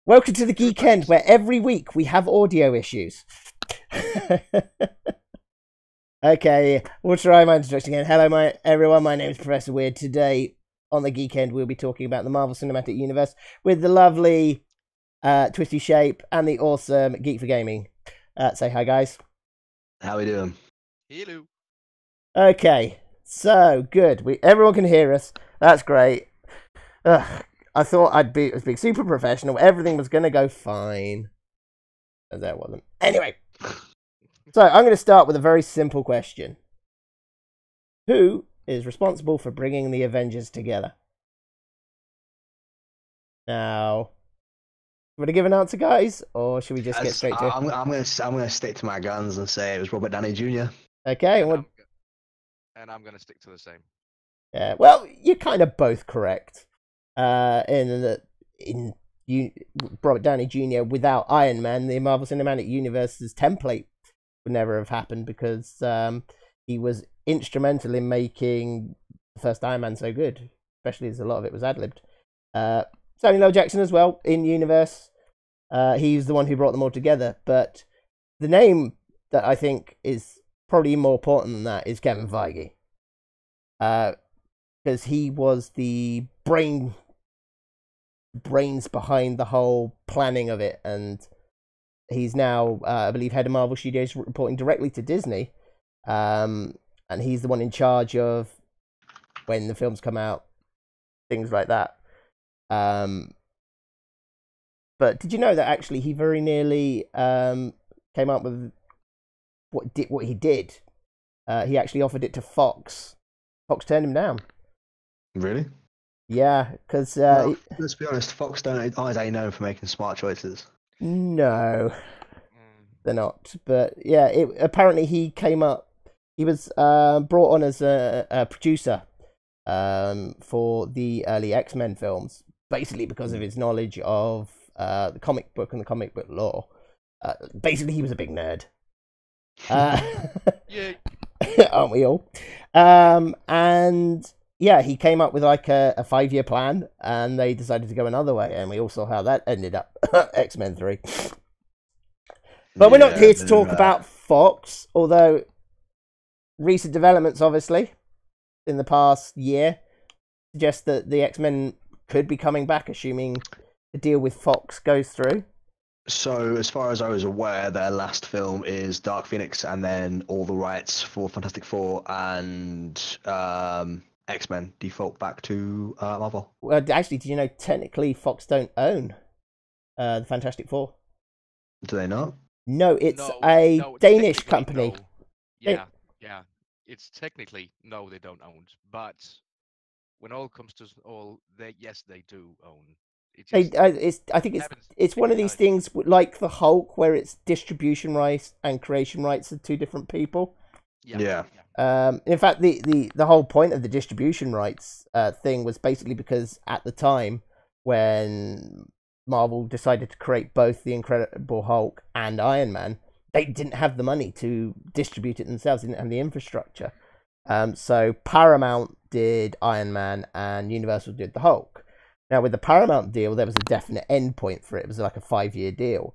Welcome to the Geekend, where every week we have audio issues. Okay, we'll try my introduction again. Hello, everyone. My name is Professor Weird. Today on the Geekend, we'll be talking about the Marvel Cinematic Universe with the lovely Twisty Shape and the awesome Geek for Gaming. Say hi, guys. How we doing? Hello. Okay, so good. Everyone can hear us. That's great. I thought I'd be super professional. Everything was going to go fine. And that wasn't. Anyway, so I'm going to start with a very simple question. Who is responsible for bringing the Avengers together? Now, would I give an answer, guys, or should we just get straight to it? I'm gonna stick to my guns and say it was Robert Downey Jr. Okay, and I'm gonna stick to the same. Yeah, well, you're kind of both correct. Robert Downey Jr. without Iron Man, the Marvel Cinematic Universe's template would never have happened because he was instrumental in making the first Iron Man so good, especially as a lot of it was ad-libbed. Samuel L. Jackson as well in universe. He's the one who brought them all together. But the name that I think is probably more important than that is Kevin Feige, because he was the brains behind the whole planning of it, and he's now, I believe, head of Marvel Studios, reporting directly to Disney, and he's the one in charge of when the films come out, things like that. But did you know that actually he very nearly came up with what he did? He actually offered it to Fox. Fox turned him down. Really? Yeah, because let's be honest, Fox aren't they known for making smart choices? No, they're not. But yeah, apparently he came up. He was brought on as a producer for the early X-Men films, basically because of his knowledge of the comic book and the comic book lore. Basically, he was a big nerd. Yeah, aren't we all? And yeah, he came up with like a 5-year plan, and they decided to go another way, and we all saw how that ended up. X-Men 3. But we're not here to talk about Fox, although recent developments, obviously, in the past year, suggest that the X-Men could be coming back, assuming the deal with Fox goes through. So, as far as I was aware, their last film is Dark Phoenix, and then all the rights for Fantastic Four and X-Men default back to Marvel. Well, actually, did you know technically Fox don't own the Fantastic Four? Do they not? No, it's a Danish company. No. Yeah. It's technically no, they don't own, but when all comes to all, they do own. I think it's one of these things like the Hulk, where it's distribution rights and creation rights are two different people. Yeah. In fact, the whole point of the distribution rights thing was basically because at the time when Marvel decided to create both the Incredible Hulk and Iron Man, they didn't have the money to distribute it themselves, didn't have the infrastructure. So Paramount did Iron Man and Universal did the Hulk. Now, with the Paramount deal, there was a definite end point for it. It was like a 5-year deal.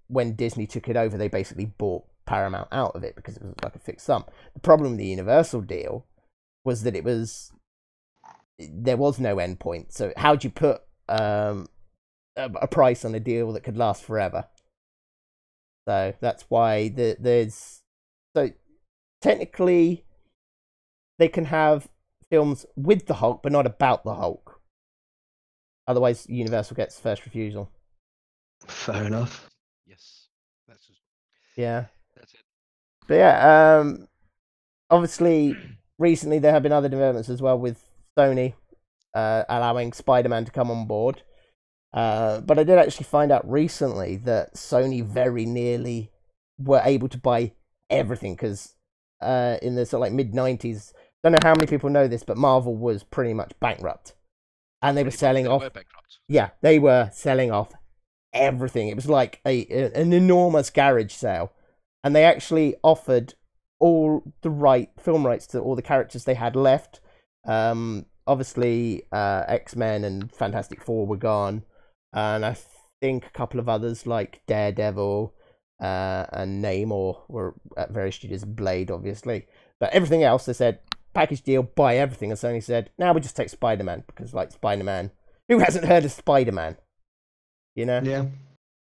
When Disney took it over, they basically bought Paramount out of it because it was like a fixed sum. The problem with the Universal deal was that there was no end point. So how do you put a price on a deal that could last forever? So that's why there's... So technically, they can have films with the Hulk, but not about the Hulk. Otherwise, Universal gets first refusal. Fair enough. Yes, that's just... Yeah. That's it. But yeah, obviously, recently there have been other developments as well with Sony allowing Spider-Man to come on board. But I did actually find out recently that Sony very nearly were able to buy everything because in the sort of like mid-90s, don't know how many people know this, but Marvel was pretty much bankrupt, and they were selling off. Yeah, they were selling off everything. It was like an enormous garage sale, and they actually offered all the film rights to all the characters they had left. Obviously, X-Men and Fantastic Four were gone. and I think a couple of others like Daredevil and Namor were at various studios. Blade, obviously, but everything else they said package deal, buy everything. And Sony said, now we just take Spider-Man because like Spider-Man. Who hasn't heard of Spider-Man? You know? Yeah.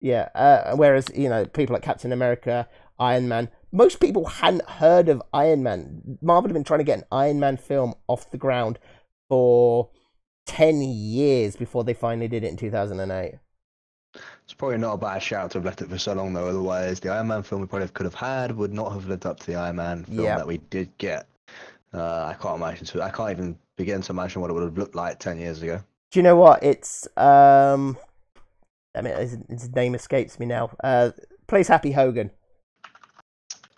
Yeah. Whereas, you know, people like Captain America, Iron Man, most people hadn't heard of Iron Man. Marvel have been trying to get an Iron Man film off the ground for 10 years before they finally did it in 2008. It's probably not a bad shout to have left it for so long, though. Otherwise, the Iron Man film we probably could have had would not have lived up to the Iron Man film that we did get. I can't imagine. I can't even begin to imagine what it would have looked like 10 years ago. Do you know what? It's I mean, his name escapes me now. Plays Happy Hogan.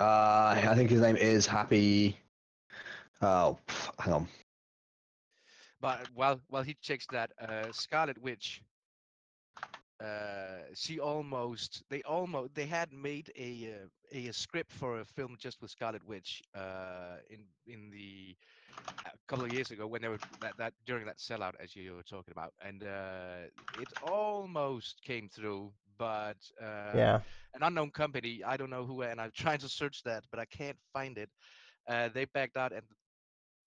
I think his name is Happy. Oh, hang on. But while he checks that, Scarlet Witch, they had made a script for a film just with Scarlet Witch in the a couple of years ago when they were that during that sellout as you were talking about, and it almost came through, but an unknown company, I don't know who, and I'm trying to search that, but I can't find it. They backed out at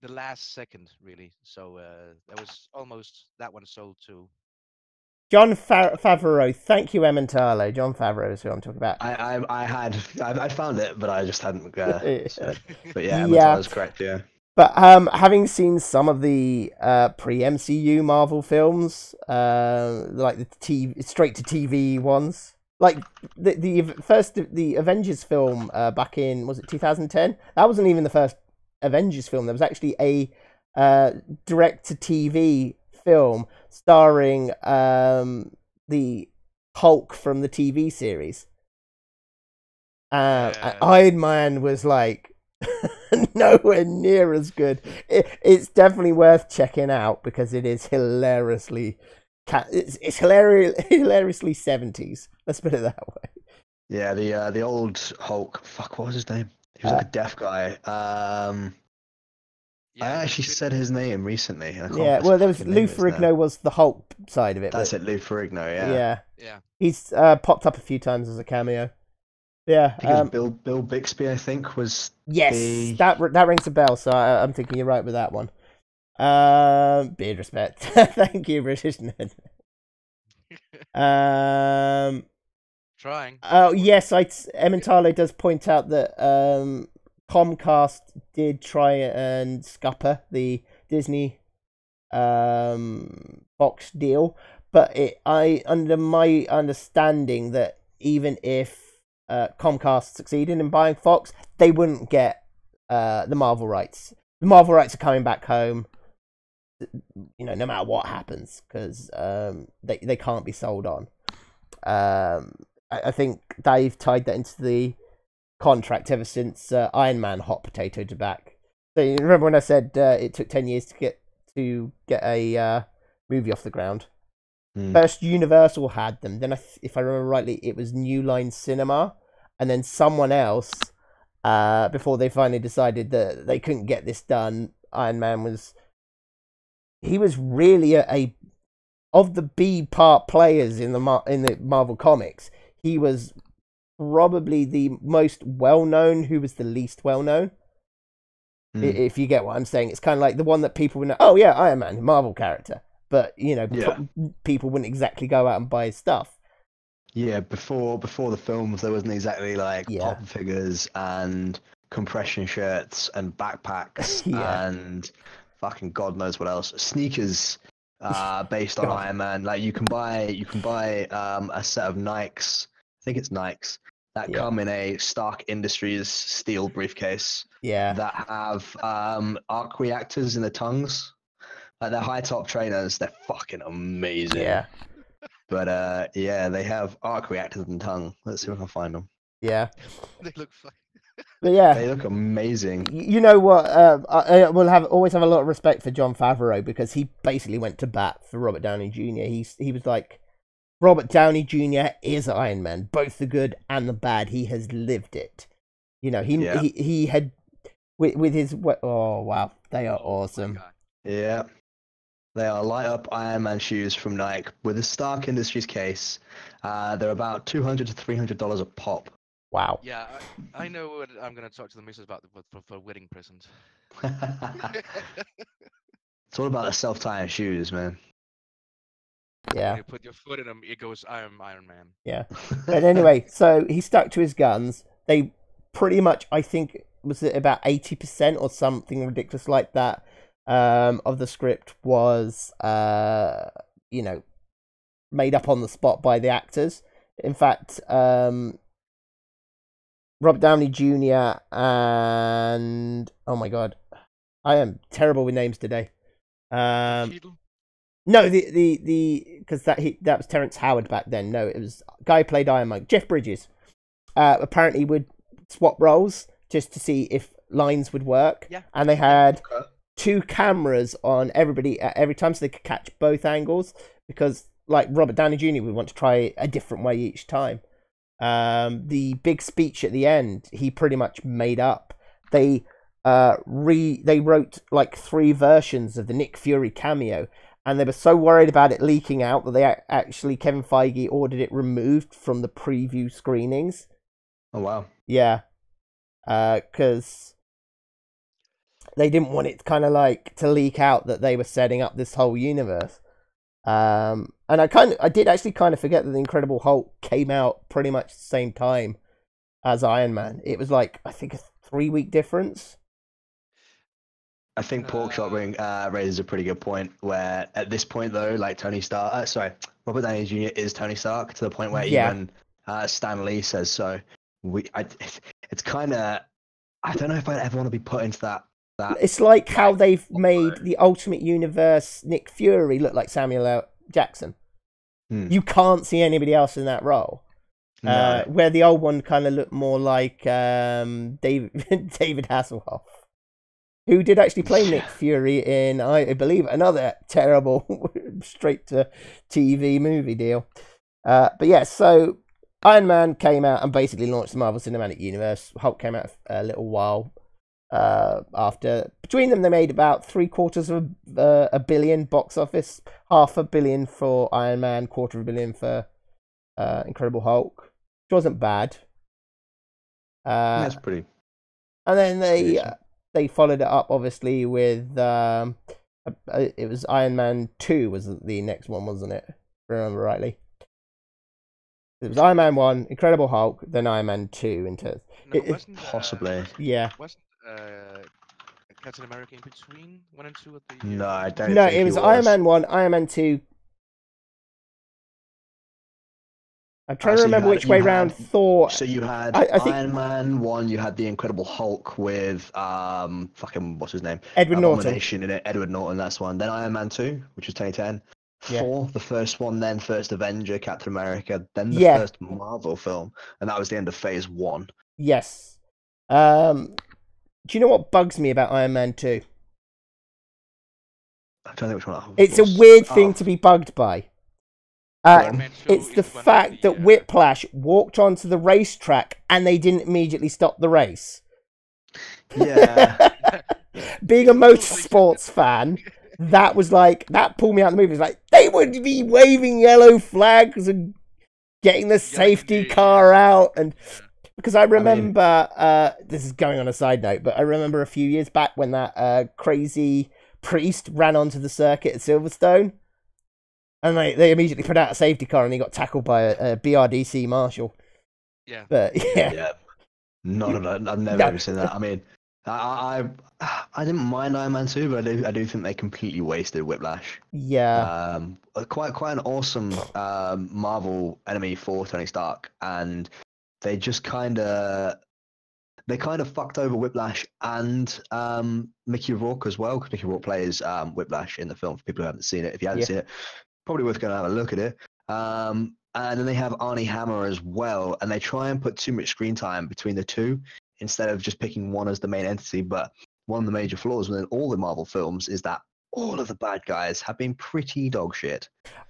the last second, really. So that was almost that one sold too. Jon Favreau. Thank you, Emmentaler. Jon Favreau is who I'm talking about. I found it, but I just hadn't. But yeah, yeah, is correct. Yeah. But having seen some of the pre-MCU Marvel films, like the straight to TV ones, like the Avengers film back in, was it 2010? That wasn't even the first Avengers film. There was actually a direct to TV film starring the Hulk from the TV series. Iron Man was like nowhere near as good. It's definitely worth checking out because it is hilariously hilariously 70s. Let's put it that way. Yeah, the old Hulk. Fuck, what was his name? He was like a deaf guy. I actually said his name recently. Yeah, well, there was Lou Ferrigno was the Hulk side of it. That's it, Lou Ferrigno. Yeah. Yeah. He's popped up a few times as a cameo. Yeah. I think Bill Bixby, I think, was. Yes, that rings a bell. So I'm thinking you're right with that one. Beard respect. Thank you, British Ned. Trying. Oh yes, Emmentaler does point out that Comcast did try and scupper the Disney Fox deal, but under my understanding that even if Comcast succeeded in buying Fox, they wouldn't get the Marvel rights. The Marvel rights are coming back home, you know, no matter what happens, because they can't be sold on. I think they've tied that into the contract ever since Iron Man hot potatoed back. So you remember when I said it took 10 years to get a movie off the ground? First Universal had them, then if I remember rightly it was New Line Cinema, and then someone else before they finally decided that they couldn't get this done. Iron Man was really a of the B part players in the Marvel comics. He was probably the most well-known, who was the least well-known. If you get what I'm saying. It's kind of like the one that people would know, oh yeah, Iron Man, Marvel character. But, you know, people wouldn't exactly go out and buy his stuff. Yeah, before the films, there wasn't exactly like pop figures and compression shirts and backpacks and fucking God knows what else. Sneakers based on Iron Man. Like you can buy a set of Nikes, I think it's Nikes, that come in a Stark Industries steel briefcase. Yeah. That have arc reactors in the tongues. Like they're high top trainers, they're fucking amazing. Yeah. But they have arc reactors in tongue. Let's see if I can find them. Yeah. They look fun. But yeah, they look amazing. You know what? I will always have a lot of respect for Jon Favreau because he basically went to bat for Robert Downey Jr. He was like, Robert Downey Jr. is Iron Man, both the good and the bad. He has lived it. You know, he had with his. Oh wow, they are awesome. Yeah. They are light up Iron Man shoes from Nike with a Stark Industries case. They're about $200 to $300 a pop. Wow. Yeah, I know what I'm gonna talk to the missus about for wedding present. It's all about the self-tying shoes, man. Yeah. When you put your foot in them, it goes Iron Man. Yeah. But anyway, so he stuck to his guns. They pretty much, I think, was it about 80% or something ridiculous like that of the script was, you know, made up on the spot by the actors. In fact, Robert Downey Jr. and oh my god, I am terrible with names today. No, the because that was Terrence Howard back then. No, it was guy who played Iron Man, Jeff Bridges. Apparently would swap roles just to see if lines would work. Yeah. And they had 2 cameras on everybody at every time so they could catch both angles because like Robert Downey Jr. would want to try a different way each time. The big speech at the end, he pretty much made up. They wrote like 3 versions of the Nick Fury cameo. And they were so worried about it leaking out that they actually, Kevin Feige ordered it removed from the preview screenings. Oh, wow. Yeah. Because they didn't want it kind of like to leak out that they were setting up this whole universe. And I did actually kind of forget that the Incredible Hulk came out pretty much the same time as Iron Man. It was like, I think a 3-week difference. I think Porkchop raises a pretty good point where at this point though, like Robert Downey Jr. is Tony Stark to the point where even Stan Lee says so. It's kind of, I don't know if I'd ever want to be put into that. It's like how they've made the Ultimate Universe Nick Fury look like Samuel L. Jackson. You can't see anybody else in that role. No. Where the old one kind of looked more like David Hasselhoff, who did actually play Nick Fury in, I believe, another terrible straight-to-TV movie deal. But yeah, so Iron Man came out and basically launched the Marvel Cinematic Universe. Hulk came out a little while after. Between them, they made about $750 million box office, $500 million for Iron Man, $250 million for Incredible Hulk, which wasn't bad. That's pretty. And then they followed it up, obviously, with it was Iron Man 2 was the next one, wasn't it? If I remember rightly. It was Iron Man 1, Incredible Hulk, then Iron Man 2. Possibly. Yeah. Wasn't Captain America in between 1 and 2 at the? No, I don't. No, think it was Iron Man 1, Iron Man 2. I'm trying to remember which way round Thor. So you had I think Iron Man 1, you had the Incredible Hulk with fucking what's his name? Edward Norton. In it, Edward Norton, that's one. Then Iron Man 2, which was 2010. Yeah. 4, the first one, then first Avenger, Captain America, then the first Marvel film, and that was the end of Phase 1. Yes. Do you know what bugs me about Iron Man 2? I don't know which one. It's a weird thing to be bugged by. It's the fact that Whiplash walked onto the racetrack and they didn't immediately stop the race. Yeah. Being a motorsports fan, that pulled me out of the movie. It's like, they would be waving yellow flags and getting the safety car out. And because I remember, this is going on a side note, but I remember a few years back when that crazy priest ran onto the circuit at Silverstone. And they immediately put out a safety car and he got tackled by a BRDC marshal. Yeah. But yeah. None of that. I've never ever seen that. I mean, I didn't mind Iron Man 2, but I do think they completely wasted Whiplash. Yeah. Quite an awesome Marvel enemy for Tony Stark, and they just kind of fucked over Whiplash and Mickey Rourke as well, because Mickey Rourke plays Whiplash in the film. For people who haven't seen it, if you haven't seen it, probably worth going to have a look at it. And then they have Armie Hammer as well, and they try and put too much screen time between the two instead of just picking one as the main entity. But one of the major flaws within all the Marvel films is that all of the bad guys have been pretty dog shit.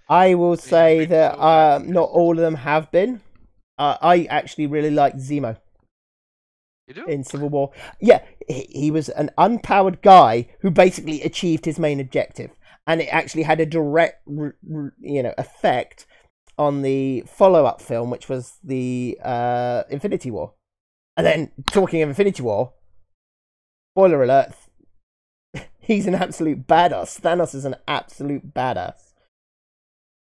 I will say that not all of them have been. I actually really like Zemo. You do? In Civil War. Yeah, he was an unpowered guy who basically achieved his main objective. and it actually had a direct, effect on the follow-up film, which was the Infinity War. And then, talking of Infinity War, spoiler alert, he's an absolute badass. Thanos is an absolute badass.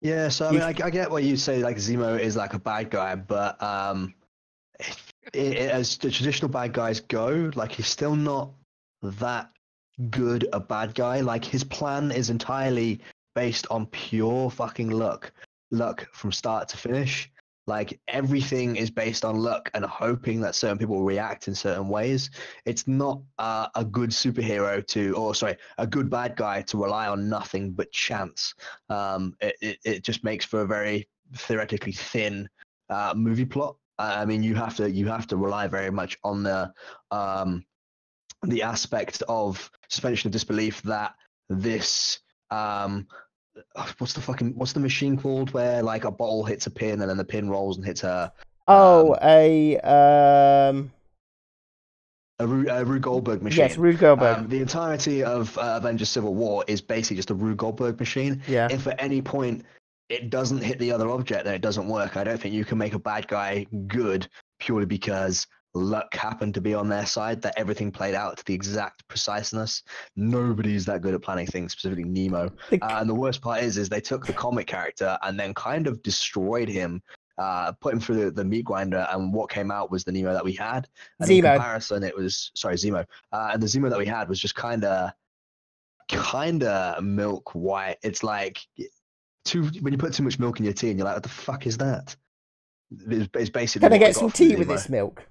Yeah, so I mean, I get what you say. Like Zemo is like a bad guy, but as the traditional bad guys go, like he's still not that good a bad guy. Like his plan is entirely based on pure fucking luck from start to finish. Like everything is based on luck and hoping that certain people will react in certain ways. It's not a good superhero a good bad guy to rely on nothing but chance. It just makes for a very theoretically thin movie plot. I mean, you have to rely very much on the aspect of suspension of disbelief that this what's the machine called where like a bottle hits a pin and then the pin rolls and hits her. A Rube Goldberg machine. Yes, Rube Goldberg. The entirety of Avengers Civil War is basically just a Rube Goldberg machine. Yeah. If at any point it doesn't hit the other object, then it doesn't work. I don't think you can make a bad guy good purely because luck happened to be on their side, that everything played out to the exact preciseness. Nobody's that good at planning things, specifically Nemo. And the worst part is they took the comic character and then kind of destroyed him, put him through the meat grinder, and what came out was the Nemo that we had. And in comparison, it was Zemo. And the Zemo that we had was just kind of milk white. It's like when you put too much milk in your tea, and you're like, what the fuck is that? It's basically. Can I get some tea with this milk?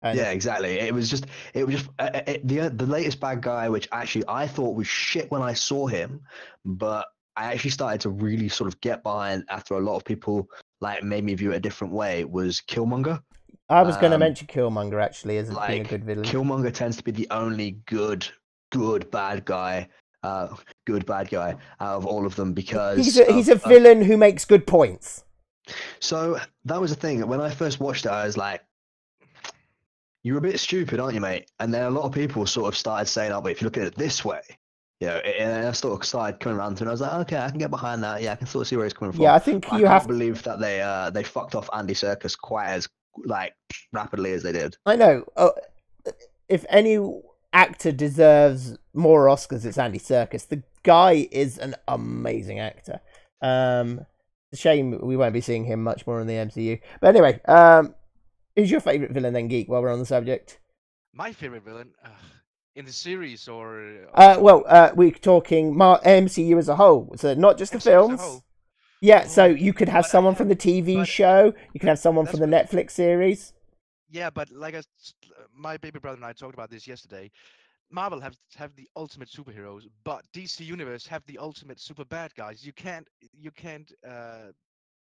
Yeah, exactly. It was just the latest bad guy, which actually I thought was shit when I saw him, but I actually started to really sort of get behind after a lot of people like made me view it a different way, was Killmonger. I was going to mention Killmonger actually as being a good villain. Killmonger tends to be the only good bad guy out of all of them because he's a villain who makes good points. So that was the thing. When I first watched it, I was like, you're a bit stupid, aren't you, mate? And then a lot of people sort of started saying, oh, but if you look at it this way, and I sort of started coming around to it, and I was like, okay, I can get behind that. Yeah, I can sort of see where he's coming from. Yeah, I think I can't believe that they fucked off Andy Serkis quite as like rapidly as they did. I know. If any actor deserves more Oscars, it's Andy Serkis. The guy is an amazing actor. It's a shame we won't be seeing him much more in the MCU. But anyway, who's your favourite villain then, Geek, while we're on the subject? My favourite villain in the series or... we're talking MCU as a whole, so not just the films. Yeah, so you could have someone from the TV show, you could have someone from the Netflix series. Yeah, but like my baby brother and I talked about this yesterday. Marvel have the ultimate superheroes, but DC Universe have the ultimate super bad guys. You can't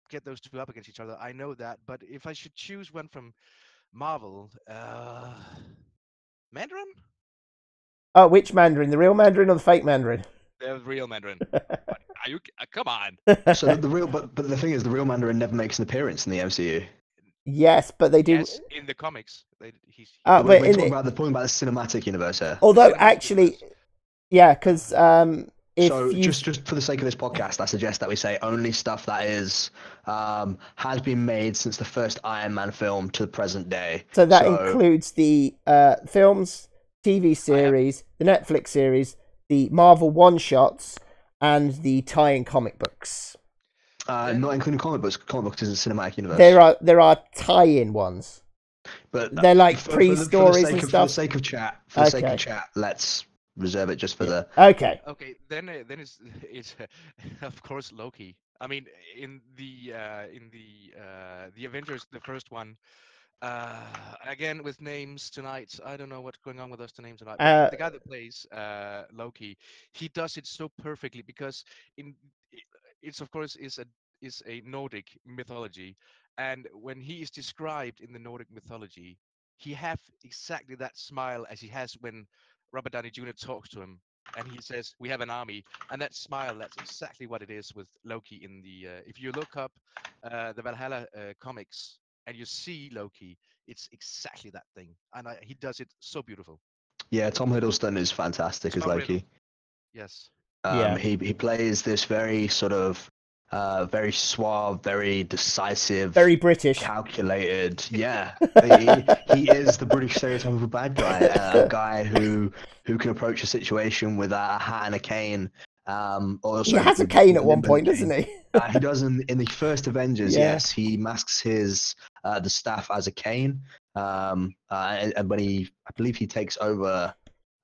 get those two up against each other. I know that, but if I should choose one from Marvel, Mandarin? Oh, which Mandarin? The real Mandarin or the fake Mandarin? The real Mandarin. Are you? Come on. So but the thing is, the real Mandarin never makes an appearance in the MCU. Yes, but they do. Yes, in the comics. We're talking about the cinematic universe here. Although actually, yeah, because just for the sake of this podcast, I suggest that we say only stuff that is has been made since the first Iron Man film to the present day. So that includes the films, TV series, the Netflix series, the Marvel one-shots, and the tie-in comic books. Not including comic books. Comic books is a cinematic universe. There are tie-in ones, but they're like pre-stories and stuff. For the sake of chat, let's reserve it just for the. Okay. Then it's of course Loki. I mean, in the Avengers, the first one. Again with names tonight. I don't know what's going on with us to name tonight. The guy that plays Loki, he does it so perfectly because it's of course is a Nordic mythology, and when he is described in the Nordic mythology, he have exactly that smile as he has when Robert Downey Jr. talks to him, and he says, "We have an army," and that smile, that's exactly what it is with Loki in the. If you look up the Valhalla comics and you see Loki, it's exactly that thing, and he does it so beautiful. Yeah, Tom Hiddleston is fantastic as Loki. Yes. Yeah. He plays this very sort of very suave, very decisive, Very British. calculated. Yeah, he is the British stereotype of a bad guy, a guy who can approach a situation with a hat and a cane. Or He sorry, has a with cane a at one limb and a point, doesn't cane. he? He does in the first Avengers. Yeah. Yes, he masks his the staff as a cane. And when I believe he takes over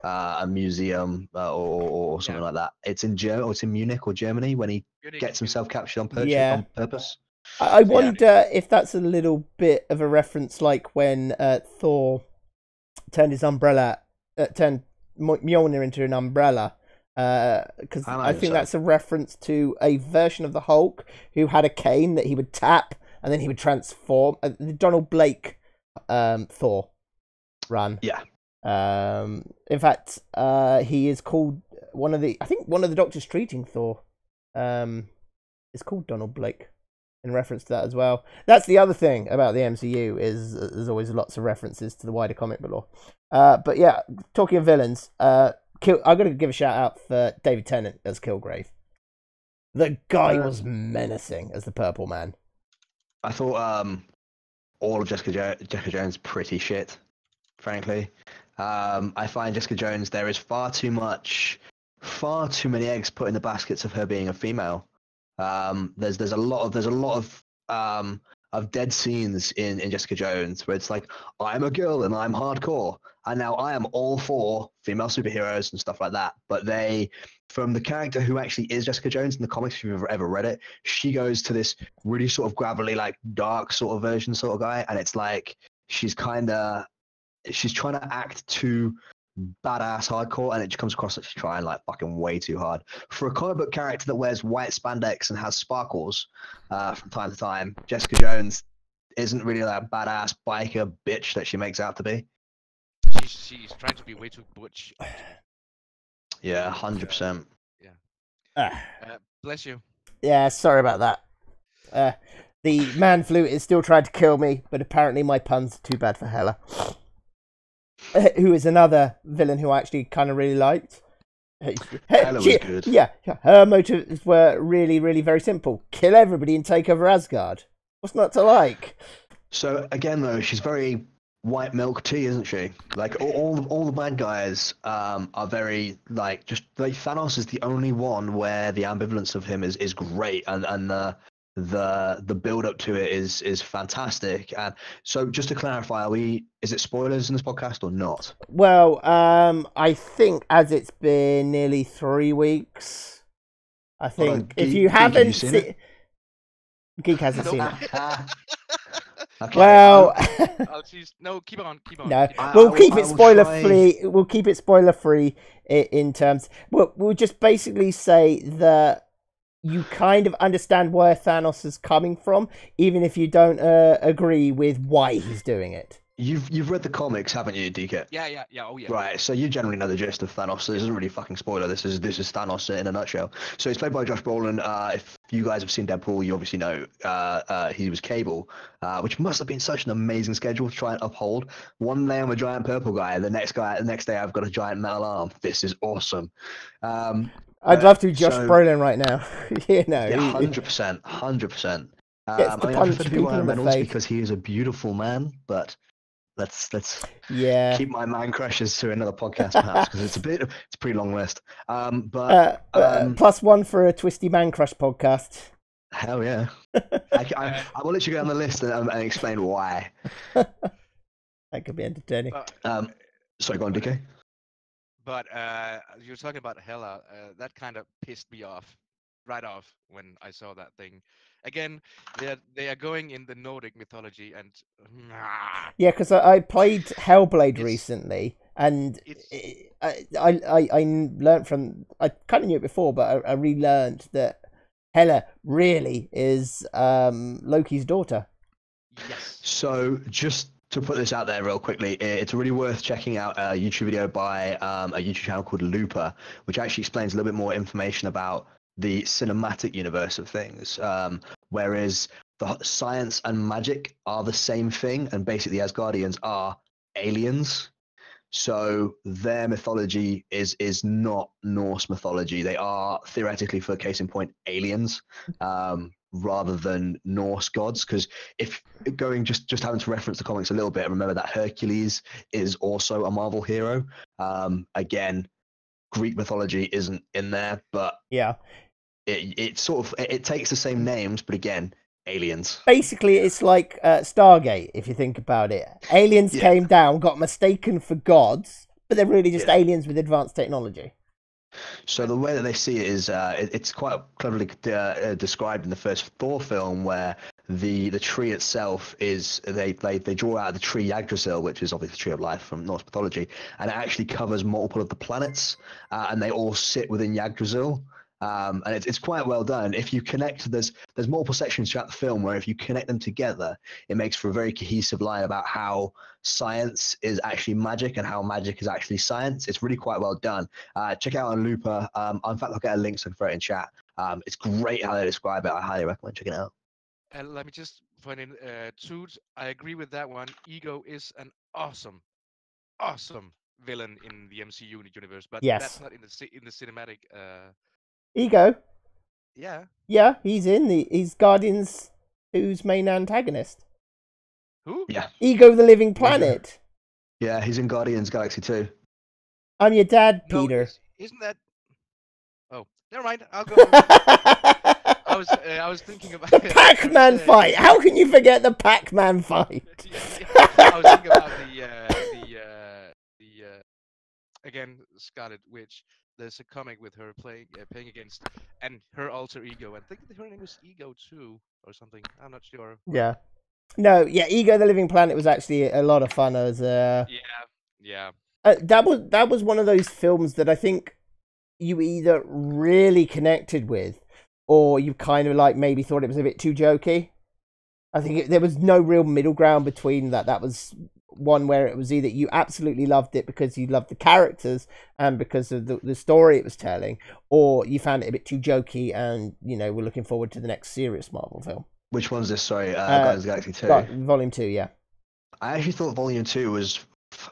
a museum or something like that. It's in Germany, or it's in Munich or Germany when he gets himself captured on Yeah. purpose. I wonder if that's a little bit of a reference, like when Thor turned his umbrella, turned Mjolnir into an umbrella. Because I think that's a reference to a version of the Hulk who had a cane that he would tap and then he would transform. The Donald Blake Thor run. Yeah. In fact, he is called one of the doctors treating Thor is called Donald Blake in reference to that as well. That's the other thing about the MCU is there's always lots of references to the wider comic book lore. But yeah, talking of villains, I've got to give a shout out for David Tennant as Kilgrave. The guy was menacing as the Purple Man. I thought all of Jessica Jones pretty shit, frankly. I find Jessica Jones, there is far too many eggs put in the baskets of her being a female. There's a lot of dead scenes in Jessica Jones where it's like, I'm a girl and I'm hardcore, and now I am all for female superheroes and stuff like that. But from the character who actually is Jessica Jones in the comics, if you've ever read it, she goes to this really sort of gravelly, like dark sort of version sort of guy, and it's like she's trying to act too badass hardcore, and it just comes across like she's trying like fucking way too hard. For a comic book character that wears white spandex and has sparkles from time to time, Jessica Jones isn't really that badass biker bitch that she makes out to be. She's trying to be way too butch. Yeah, 100%. Bless you. Yeah, sorry about that. The man flute is still trying to kill me, but apparently my puns are too bad for Hela. Who is another villain who I actually kind of really liked. Hela was good. Yeah, her motives were really, really very simple. Kill everybody and take over Asgard. What's not to like? So again, though, she's very white milk tea, isn't she? Like all the bad guys are very like just like Thanos is the only one where the ambivalence of him is great, and the build up to it is fantastic. And so just to clarify, is it spoilers in this podcast or not? Well, I think as it's been nearly 3 weeks, I think if you haven't seen it, Geek hasn't seen it. Okay. Well, no, keep on. No, we'll keep it spoiler free. We'll keep it spoiler free in terms. We'll just basically say that you kind of understand where Thanos is coming from, even if you don't agree with why he's doing it. You've read the comics, haven't you, DK? Yeah. Oh yeah. Right, so you generally know the gist of Thanos. So this isn't really a fucking spoiler. This is Thanos in a nutshell. So he's played by Josh Brolin. If you guys have seen Deadpool, you obviously know he was Cable, which must have been such an amazing schedule to try and uphold. One day I'm a giant purple guy, the next day I've got a giant metal arm. This is awesome. I'd love to Josh Brolin right now. Yeah, 100%. I prefer to be Ryan Reynolds because he is a beautiful man, but let's keep my man crushes to another podcast perhaps, because it's a pretty long list. Plus one for a Twisty Man Crush podcast. Hell yeah. I will let you go on the list and explain why. That could be entertaining. Sorry, go on, DK. But you're talking about Hela. That kind of pissed me right off when I saw that thing. Again, they are going in the Nordic mythology, and yeah, because I played Hellblade recently, and I learned from, I kind of knew it before, but I relearned that Hela really is Loki's daughter. Yes. So just to put this out there real quickly, it's really worth checking out a YouTube video by a YouTube channel called Looper, which actually explains a little bit more information about the cinematic universe of things, whereas the science and magic are the same thing, and basically the Asgardians are aliens. So their mythology is not Norse mythology. They are theoretically, for case in point, aliens, rather than Norse gods. Because if going just having to reference the comics a little bit, remember that Hercules is also a Marvel hero. Again, Greek mythology isn't in there, but Yeah. it sort of it takes the same names, but again, aliens. Basically, it's like Stargate, if you think about it. Aliens came down, got mistaken for gods, but they're really just aliens with advanced technology. So the way that they see it is, it's quite cleverly described in the first Thor film, where the tree itself is they draw out the tree Yggdrasil, which is obviously the tree of life from Norse mythology, and it actually covers multiple of the planets, and they all sit within Yggdrasil. And it's quite well done. If you connect, there's multiple sections throughout the film where if you connect them together, it makes for a very cohesive line about how science is actually magic and how magic is actually science. It's really quite well done. Check it out on Looper. In fact, I'll get a link so I can throw it in chat. It's great how they describe it. I highly recommend checking it out. And let me just point in, Toot, I agree with that one. Ego is an awesome villain in the MCU universe, but that's not in the cinematic. Ego. Yeah. Yeah, he's Guardians 2's main antagonist. Who? Yeah. Ego the Living Planet. Yeah, he's in Guardians Galaxy 2. I'm your dad, No, Peter. Isn't that? Oh, never mind. I'll go. I was thinking about the Pac-Man fight. How can you forget the Pac-Man fight? I was thinking about the again Scarlet Witch. There's a comic with her playing against and her alter ego. I think her name was Ego 2 or something. I'm not sure. Yeah. No, yeah, Ego the Living Planet was actually a lot of fun. As yeah. That was one of those films that I think you either really connected with, or you kind of like maybe thought it was a bit too jokey. I think there was no real middle ground between that. That was one where it was either you absolutely loved it because you loved the characters and because of the story it was telling, or you found it a bit too jokey and, you know, we're looking forward to the next serious Marvel film. Which one's this? Sorry, Guardians of the Galaxy 2. Volume 2, yeah. I actually thought Volume 2 was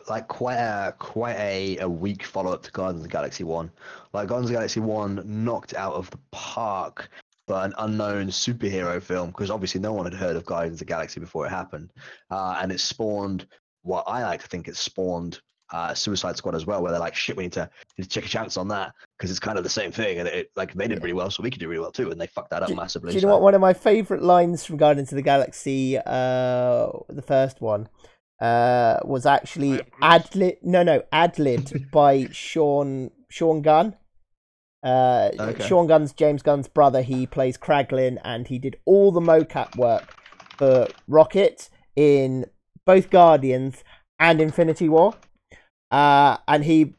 like quite a weak follow-up to Guardians of the Galaxy 1. Like Guardians of the Galaxy 1 knocked out of the park for an unknown superhero film, because obviously no one had heard of Guardians of the Galaxy before it happened. And it spawned what I like to think it spawned Suicide Squad as well, where they're like, shit, we need to take a chance on that because it's kind of the same thing, and it like they did really well, so we could do really well too, and they fucked that up massively. Do you know what? One of my favourite lines from Guardians of the Galaxy, the first one, was actually ad-libbed by Sean Gunn. Okay. Sean Gunn's James Gunn's brother. He plays Kraglin, and he did all the mocap work for Rocket in both Guardians and Infinity War. And he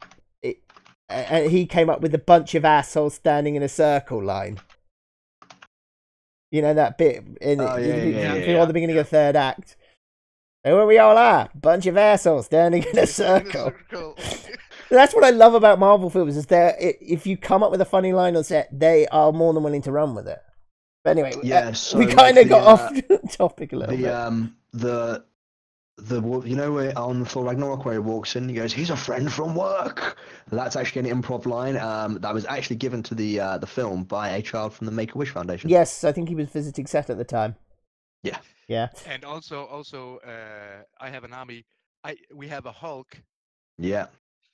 came up with a bunch of assholes standing in a circle line. You know that bit before the beginning of the third act. Where we all are, bunch of assholes standing in a circle. That's what I love about Marvel films, is that if you come up with a funny line on set, they are more than willing to run with it. But anyway, so we kind of got off topic a little bit. You know, where on Thor Ragnarok where he walks in, he goes, "He's a friend from work." That's actually an improv line that was actually given to the film by a child from the Make-A-Wish Foundation. Yes, I think he was visiting set at the time. Yeah. And also, I have an army. We have a Hulk. Yeah.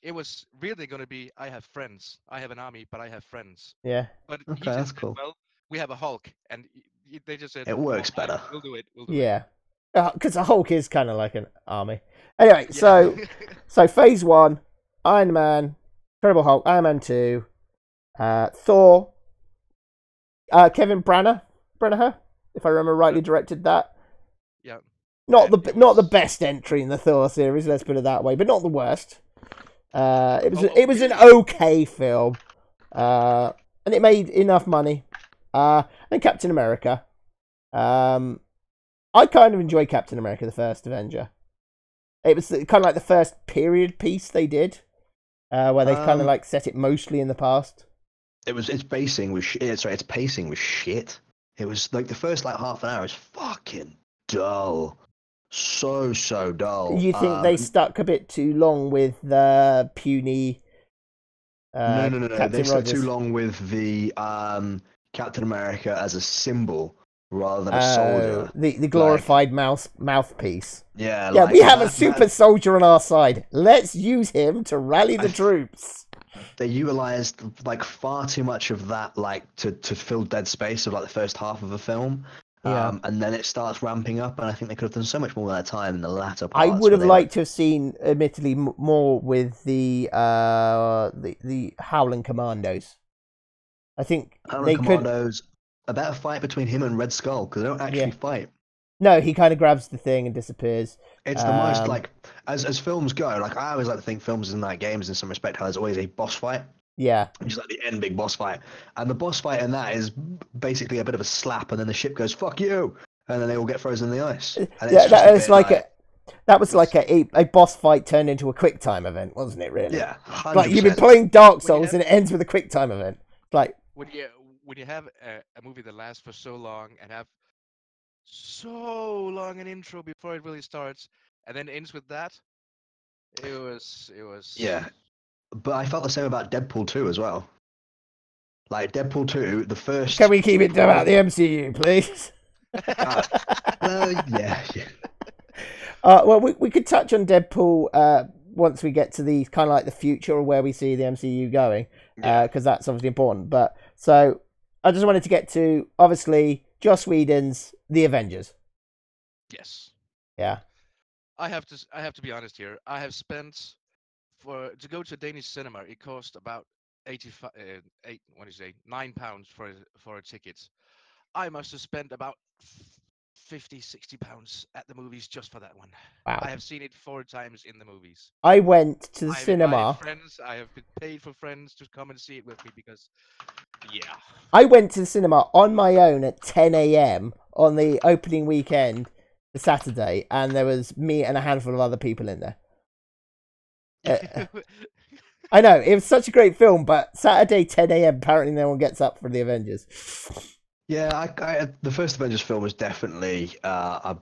It was really going to be, I have friends. I have an army, but I have friends. Yeah. But Okay, that's said, cool. Well, we have a Hulk, and they just said it works better. We'll do it. Yeah. Because the Hulk is kind of like an army. Anyway, so Phase 1, Iron Man, Incredible Hulk, Iron Man 2, Thor, Kevin Branagh, if I remember rightly, directed that. Yeah. Not the best entry in the Thor series, let's put it that way, but not the worst. It was an okay film, and it made enough money. And Captain America. I kind of enjoyed Captain America, the first Avenger. It was kind of like the first period piece they did, where they kind of like set it mostly in the past. Its pacing was shit. It was like the first like half an hour is fucking dull. so dull. You think they stuck a bit too long with the puny No. They Captain stuck too Rogers? long with the Captain America as a symbol rather than a soldier. The Like, glorified mouthpiece. yeah, Yeah, like we have a that, super soldier on our side. Let's use him to rally the troops. they utilized like far too much of that, like to fill dead space of like the first half of the film. Yeah. And then it starts ramping up, and I think they could have done so much more with their time in the latter I parts. would have where they, liked to have seen, admittedly, more with the Howling Commandos. I think they could. Commandos, a better fight between him and Red Skull, because they don't actually fight. No, he kind of grabs the thing and disappears. It's the most like as films go. Like I always like to think films and like games in some respect how there's always a boss fight. Yeah. Just like the end big boss fight, and the boss fight in that is basically a bit of a slap, and then the ship goes "fuck you," and then they all get frozen in the ice. And Yeah, that was like a a boss fight turned into a quick time event, wasn't it? Really? Yeah, 100%. Like you've been playing Dark Souls and it ends with a quick time event. Like when you have a movie that lasts for so long and have so long an intro before it really starts, and then ends with that, it was. Yeah, but I felt the same about Deadpool 2 as well. Like Deadpool 2, the first. Can we keep it about the MCU, please? Yeah. Well, we could touch on Deadpool once we get to the kind of like the future or where we see the MCU going, because that's obviously important. But so I just wanted to get to obviously Joss Whedon's The Avengers. Yes. Yeah. I have to be honest here. I have spent to go to a Danish cinema. It cost about £9 for a ticket. I must have spent about 50-60 pounds at the movies just for that one. Wow. I have seen it 4 times in the movies. I went to the cinema. I have been paid for friends to come and see it with me because, yeah. I went to the cinema on my own at 10 a.m. on the opening weekend, the Saturday, and there was me and a handful of other people in there. I know, it was such a great film, but Saturday 10 a.m. apparently no one gets up for the Avengers. Yeah, the first Avengers film was definitely a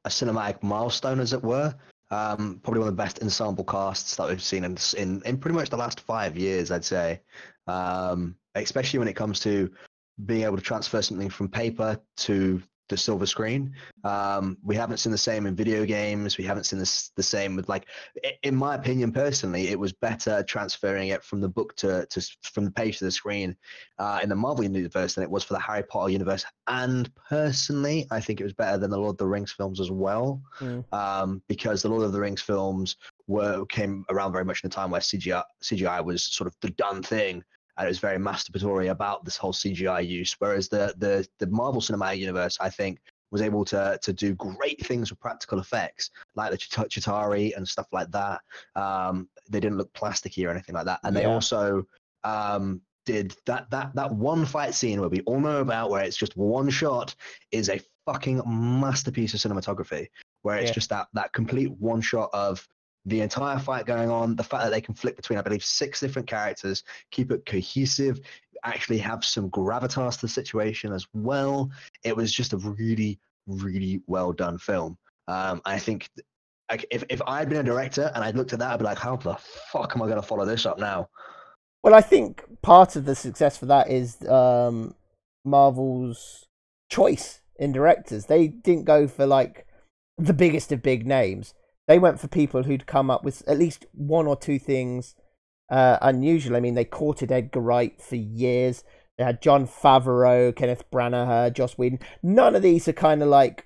cinematic milestone, as it were. Probably one of the best ensemble casts that we've seen in pretty much the last 5 years, I'd say. Especially when it comes to being able to transfer something from paper to the silver screen. We haven't seen the same in video games. We haven't seen the same with, like, in my opinion, personally, it was better transferring it from the book to from the page to the screen in the Marvel universe than it was for the Harry Potter universe. And personally, I think it was better than the Lord of the Rings films as well, because the Lord of the Rings films came around very much in a time where CGI was sort of the done thing. And it was very masturbatory about this whole CGI use, whereas the Marvel Cinematic Universe, I think, was able to do great things with practical effects, like the Chitauri and stuff like that. They didn't look plasticky or anything like that, and they also did that one fight scene where we all know about, where it's just one shot, is a fucking masterpiece of cinematography, where it's just that complete one shot of the entire fight going on, the fact that they can flick between, I believe, 6 different characters, keep it cohesive, actually have some gravitas to the situation as well. It was just a really, really well done film. I think if I'd been a director and I'd looked at that, I'd be like, how the fuck am I going to follow this up now? Well, I think part of the success for that is Marvel's choice in directors. They didn't go for like the biggest of big names. They went for people who'd come up with at least 1 or 2 things unusual. I mean, they courted Edgar Wright for years. They had Jon Favreau, Kenneth Branagh, Joss Whedon. None of these are kind of like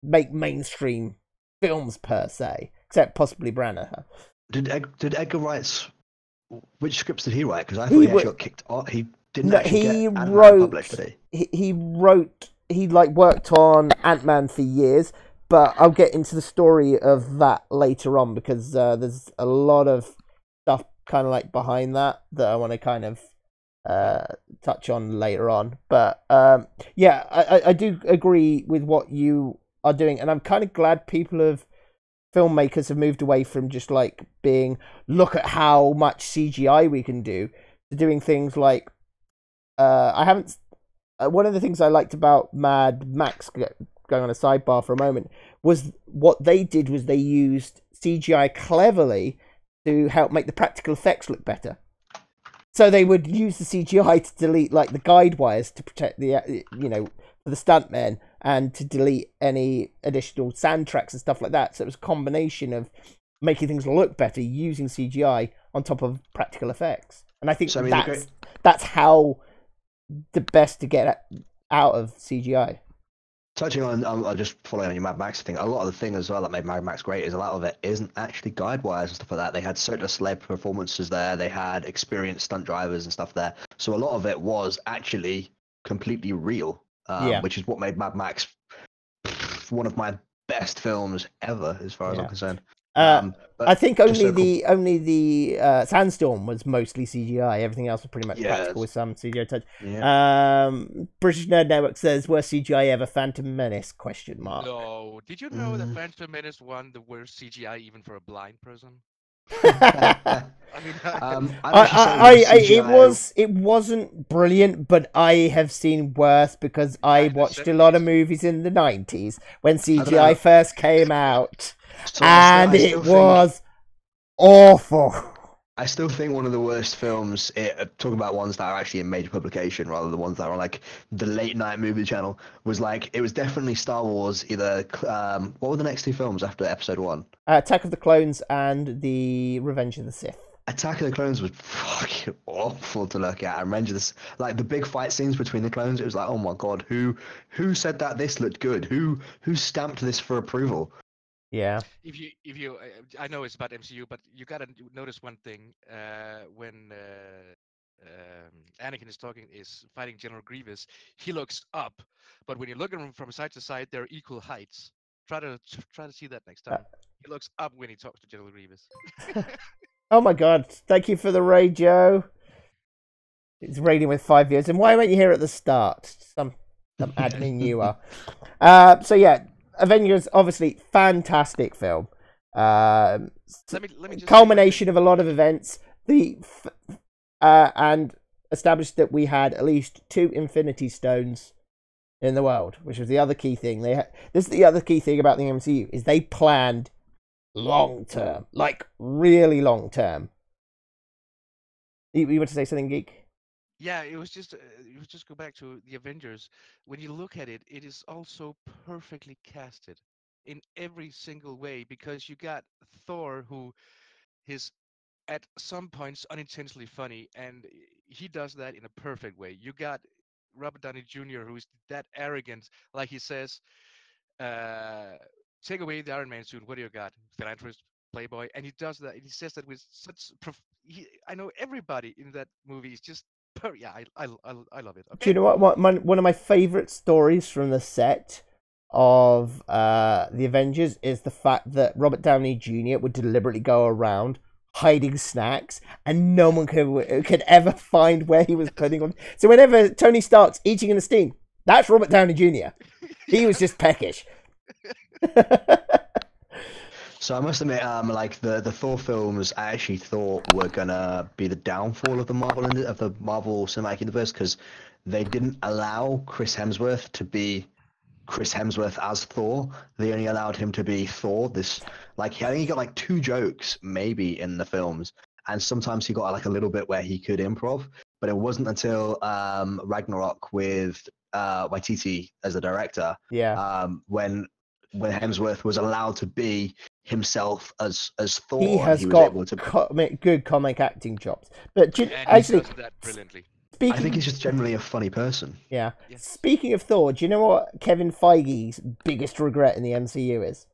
make mainstream films per se, except possibly Branagh. Did Edgar Wright's... Which scripts did he write? Because I thought he actually got kicked off. He didn't actually get Ant-Man published, did he? He worked on Ant-Man for years. But I'll get into the story of that later on, because there's a lot of stuff kind of like behind that I want to kind of touch on later on. But I do agree with what you are doing, and I'm kind of glad filmmakers have moved away from just like being, look at how much CGI we can do, to doing things like one of the things I liked about Mad Max going on a sidebar for a moment, was what they did was they used CGI cleverly to help make the practical effects look better. So they would use the CGI to delete like the guide wires to protect the, for the stuntmen, and to delete any additional sand tracks and stuff like that. So it was a combination of making things look better using CGI on top of practical effects. And I think that's how the best to get out of CGI. Touching on, just following on your Mad Max thing, a lot of the thing as well that made Mad Max great is a lot of it isn't actually guide wires and stuff like that. They had certain celeb performances there. They had experienced stunt drivers and stuff there. So a lot of it was actually completely real, which is what made Mad Max one of my best films ever, as far as I'm concerned. I think only the Sandstorm was mostly CGI. Everything else was pretty much practical with some CGI touch. Yeah. British Nerd Network says, "Worst CGI ever? Phantom Menace?" ? No. Did you know that Phantom Menace won the worst CGI even for a blind person? I mean, it wasn't brilliant, but I have seen worse because I watched a lot of movies in the 90s when CGI first came out. And it was awful. I still think one of the worst films, talking about ones that are actually in major publication rather than the ones that are on like the late night movie channel, was like, it was definitely Star Wars. Either what were the next two films after Episode 1? Attack of the Clones and the Revenge of the Sith. Attack of the Clones was fucking awful to look at. I remember this, like the big fight scenes between the clones. It was like, oh my god, who said that this looked good? Who stamped this for approval? Yeah. If you, I know it's about MCU, but you gotta notice one thing. When Anakin is fighting General Grievous, he looks up, but when you look at him from side to side, they're equal heights. Try to see that next time. He looks up when he talks to General Grievous. Oh my god! Thank you for the raid, Joe. It's raiding with 5 years, and why weren't you here at the start? Some admin you are. So yeah. Avengers, obviously, fantastic film. Let me just culmination of a lot of events. And established that we had at least 2 Infinity Stones in the world, which was the other key thing. This is the other key thing about the MCU, is they planned long term, like really long term. You want to say something, Geek? Yeah, it was just go back to the Avengers. When you look at it, it is also perfectly casted in every single way, because you got Thor, who is at some points unintentionally funny, and he does that in a perfect way. You got Robert Downey Jr., who's that arrogant, like he says, take away the Iron Man suit, what do you got? Philanthropist, playboy, and he does that. And he says that with such. I know everybody in that movie is just. Yeah, I love it. Okay. Do you know what? One of my favorite stories from the set of the Avengers is the fact that Robert Downey Jr. would deliberately go around hiding snacks, and no one could ever find where he was putting them. So whenever Tony Stark's eating in the steam, that's Robert Downey Jr. He was just peckish. So I must admit, like the Thor films, I actually thought were gonna be the downfall of the Marvel Cinematic Universe, because they didn't allow Chris Hemsworth to be Chris Hemsworth as Thor. They only allowed him to be Thor. I think he got like 2 jokes maybe in the films, and sometimes he got like a little bit where he could improv. But it wasn't until Ragnarok with Waititi as the director, when Hemsworth was allowed to be himself as Thor. He has got good comic acting chops. But actually, he does that brilliantly. I think he's just generally a funny person. Yeah. Yes. Speaking of Thor, do you know what Kevin Feige's biggest regret in the MCU is?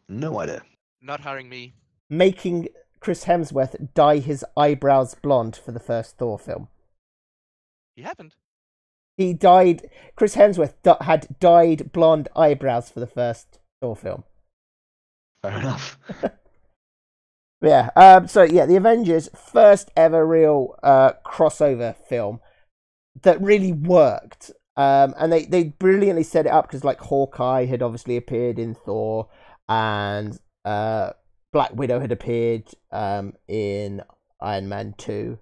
No idea. Not hiring me. Making Chris Hemsworth dye his eyebrows blonde for the first Thor film. He happened. He died. Chris Hemsworth had dyed blonde eyebrows for the first Thor film. Fair enough. Yeah. So yeah, the Avengers' first ever real crossover film that really worked. And they brilliantly set it up, because like Hawkeye had obviously appeared in Thor, and Black Widow had appeared in Iron Man 2.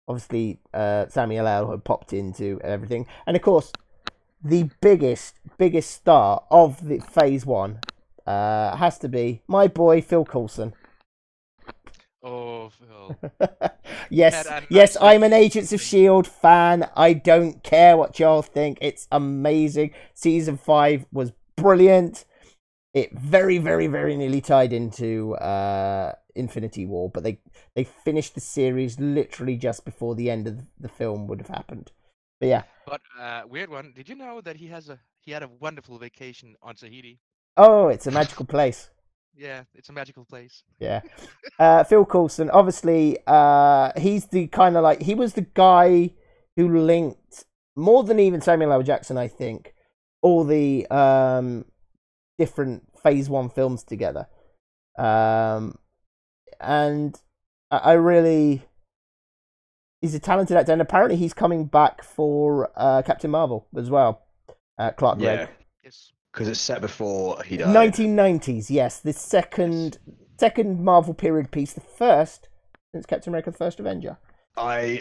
Obviously, Samuel L. had popped into everything, and of course, the biggest star of the Phase 1 has to be my boy Phil Coulson. Oh, Phil. Yes, Had a yes, nice I'm an Agents of thing. S.H.I.E.L.D. fan. I don't care what y'all think. It's amazing. Season 5 was brilliant. It very, very, very nearly tied into Infinity War, but they finished the series literally just before the end of the film would have happened. But yeah. But weird one. Did you know that he had a wonderful vacation on Tahiti? Oh, it's a magical place. Yeah, it's a magical place. Yeah. Phil Coulson, obviously, he's the kind of like, he was the guy who linked, more than even Samuel L. Jackson, I think, all the different Phase 1 films together. And I really, he's a talented actor, and apparently he's coming back for Captain Marvel as well. Clark Gregg. Yeah, Yes. because it's set before he died. 1990s, yes. The second Marvel period piece, the first since Captain America: The First Avenger. I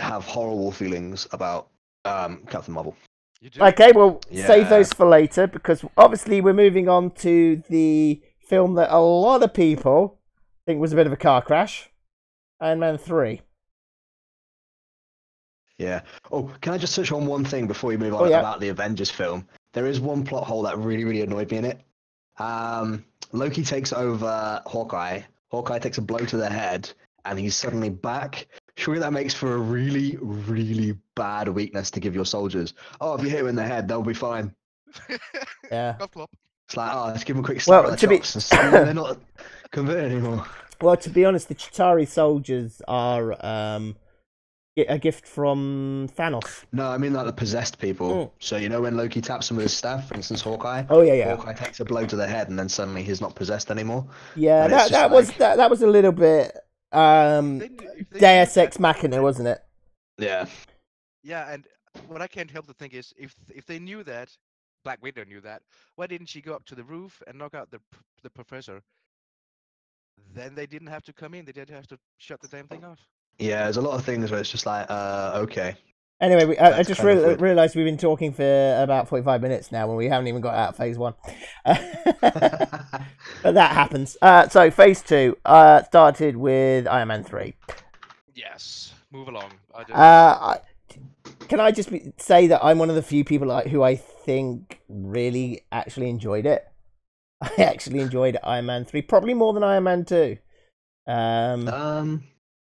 have horrible feelings about Captain Marvel. You do? Okay, well, save Yeah. those for later, because obviously we're moving on to the film that a lot of people think was a bit of a car crash, Iron Man 3. Yeah. Oh, can I just touch on one thing before we move on Oh, yeah. about the Avengers film? There is one plot hole that really, really annoyed me in it. Loki takes over Hawkeye. Hawkeye takes a blow to the head, and he's suddenly back. Surely that makes for a really, really bad weakness to give your soldiers. Oh, if you hit him in the head, they'll be fine. Yeah. Clop, clop. It's like, oh, let's give them a quick slap Well, on the to be- chops. And suddenly they're not converted anymore. Well, to be honest, the Chitauri soldiers are a gift from Thanos. No, I mean like the possessed people. Mm. So you know when Loki taps him with his staff, for instance, Hawkeye. Oh yeah. Hawkeye takes a blow to the head, and then suddenly he's not possessed anymore. Yeah, And it's that just that was a little bit If they Deus knew Ex that- Machina, wasn't it? Yeah. Yeah, and what I can't help to think is, if they knew that, Black Widow knew that, why didn't she go up to the roof and knock out the professor? Then they didn't have to come in. They didn't have to shut the damn thing off. Yeah, there's a lot of things where it's just like, okay. Anyway, I That's just kind of weird. realised we've been talking for about 45 minutes now when we haven't even got out of Phase 1. But that happens. So, Phase 2 started with Iron Man 3. Yes, move along. Can I just say that I'm one of the few people who I think really actually enjoyed it. I actually enjoyed Iron Man 3, probably more than Iron Man 2.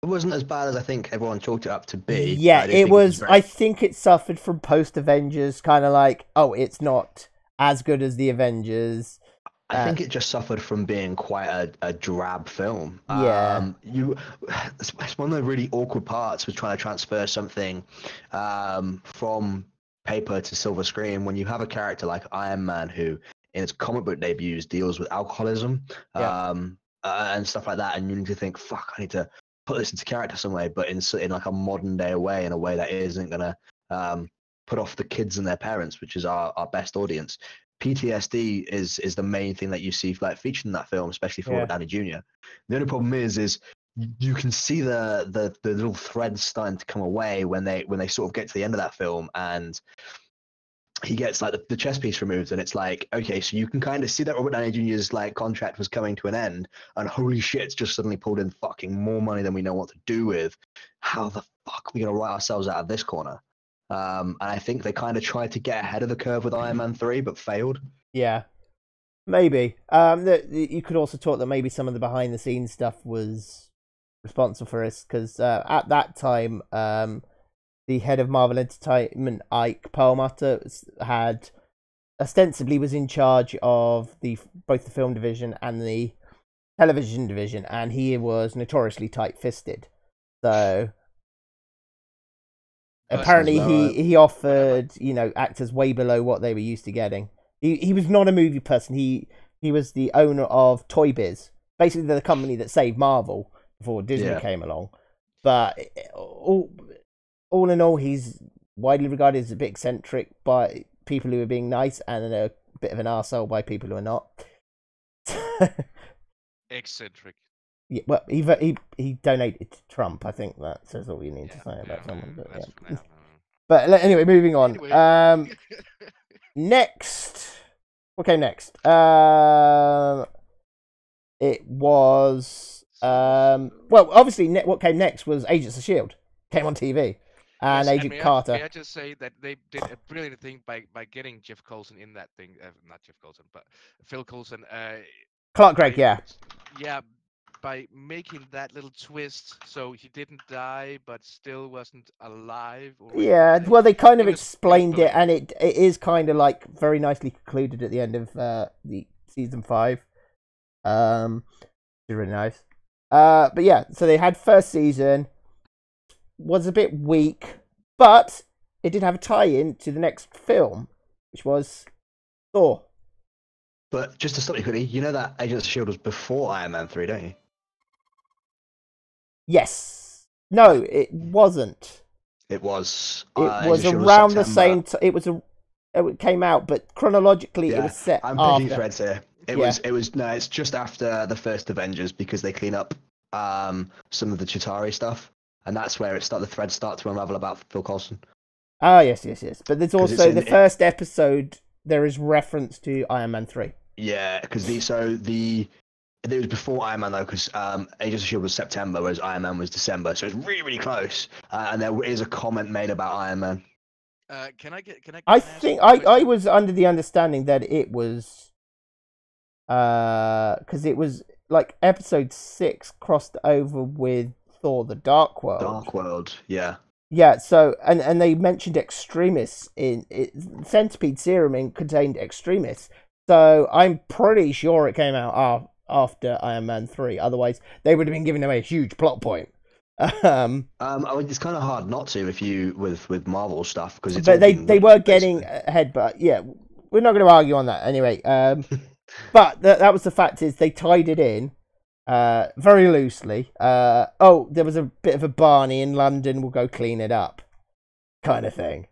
It wasn't as bad as I think everyone chalked it up to be. Yeah, I do it think was. very- I think it suffered from post-Avengers, kind of like, oh, it's not as good as the Avengers. I think it just suffered from being quite a drab film. Yeah. It's one of the really awkward parts was trying to transfer something from paper to silver screen when you have a character like Iron Man who, in its comic book debuts, deals with alcoholism and stuff like that, and you need to think, fuck, I need to put this into character some way, but in like a modern day way, in a way that isn't gonna put off the kids and their parents, which is our best audience. PTSD is the main thing that you see like featured in that film, especially for Robert Downey Jr. The only problem is you can see the little threads starting to come away when they sort of get to the end of that film, and he gets like the chest piece removed, and it's like, okay, so you can kind of see that Robert Downey Jr.'s like contract was coming to an end, and holy shit, it's just suddenly pulled in fucking more money than we know what to do with. How the fuck are we gonna write ourselves out of this corner? And I think they kind of tried to get ahead of the curve with Iron Man 3, but failed. Yeah, maybe. You could also talk that maybe some of the behind the scenes stuff was responsible for this, because at that time, the head of Marvel Entertainment, Ike Perlmutter, had ostensibly was in charge of both the film division and the television division, and he was notoriously tight-fisted. So apparently he offered, actors way below what they were used to getting. He was not a movie person. He was the owner of Toy Biz, basically the company that saved Marvel before Disney came along. But all in all, he's widely regarded as a bit eccentric by people who are being nice, and a bit of an arsehole by people who are not. Eccentric. Yeah, well, he donated to Trump. I think that says all you need to say about someone. But, That's yeah. for now. But anyway, moving on. Anyway. Next, what came next? It was well, obviously, what came next was Agents of Shield. Came on TV, and Yes, Agent Carter. May I just say that they did a brilliant thing by getting Jeff Coulson in that thing. Not Jeff Coulson, but Phil Coulson. Clark Gregg, yeah. Yeah, by making that little twist, so he didn't die, but still wasn't alive. Or Yeah, well, they kind of it was explained it, brilliant. and it is kind of like very nicely concluded at the end of the season 5. It's really nice. But yeah, so they had first season, was a bit weak, but it did have a tie-in to the next film, which was Thor. But just to stop you quickly, you know that Agents of S.H.I.E.L.D. was before Iron Man 3, don't you? Yes. No, it wasn't. It was. It was Agents of S.H.I.E.L.D. around the September. same. It came out, but chronologically, it was set I'm after. picking threads here. It was no, it's just after the first Avengers because they clean up some of the Chitauri stuff, and that's where the threads start to unravel about Phil Coulson. Ah, yes. But there's also the it- first episode. There is reference to Iron Man 3. Yeah, because it was before Iron Man though, because Agents of S.H.I.E.L.D. was September, whereas Iron Man was December, so it's really, really close. And there is a comment made about Iron Man. I think I was under the understanding that it was because it was like episode 6 crossed over with Thor: The Dark World. Dark World, yeah. Yeah, so and they mentioned extremists in it. Centipede serum contained extremists, so I'm pretty sure it came out after Iron Man 3. Otherwise, they would have been giving away a huge plot point. I mean, it's kind of hard not to if you with Marvel stuff because but they were getting ahead. But yeah, we're not going to argue on that anyway. But that was the fact is they tied it in very loosely. There was a bit of a Barney in London. We'll go clean it up, kind of thing.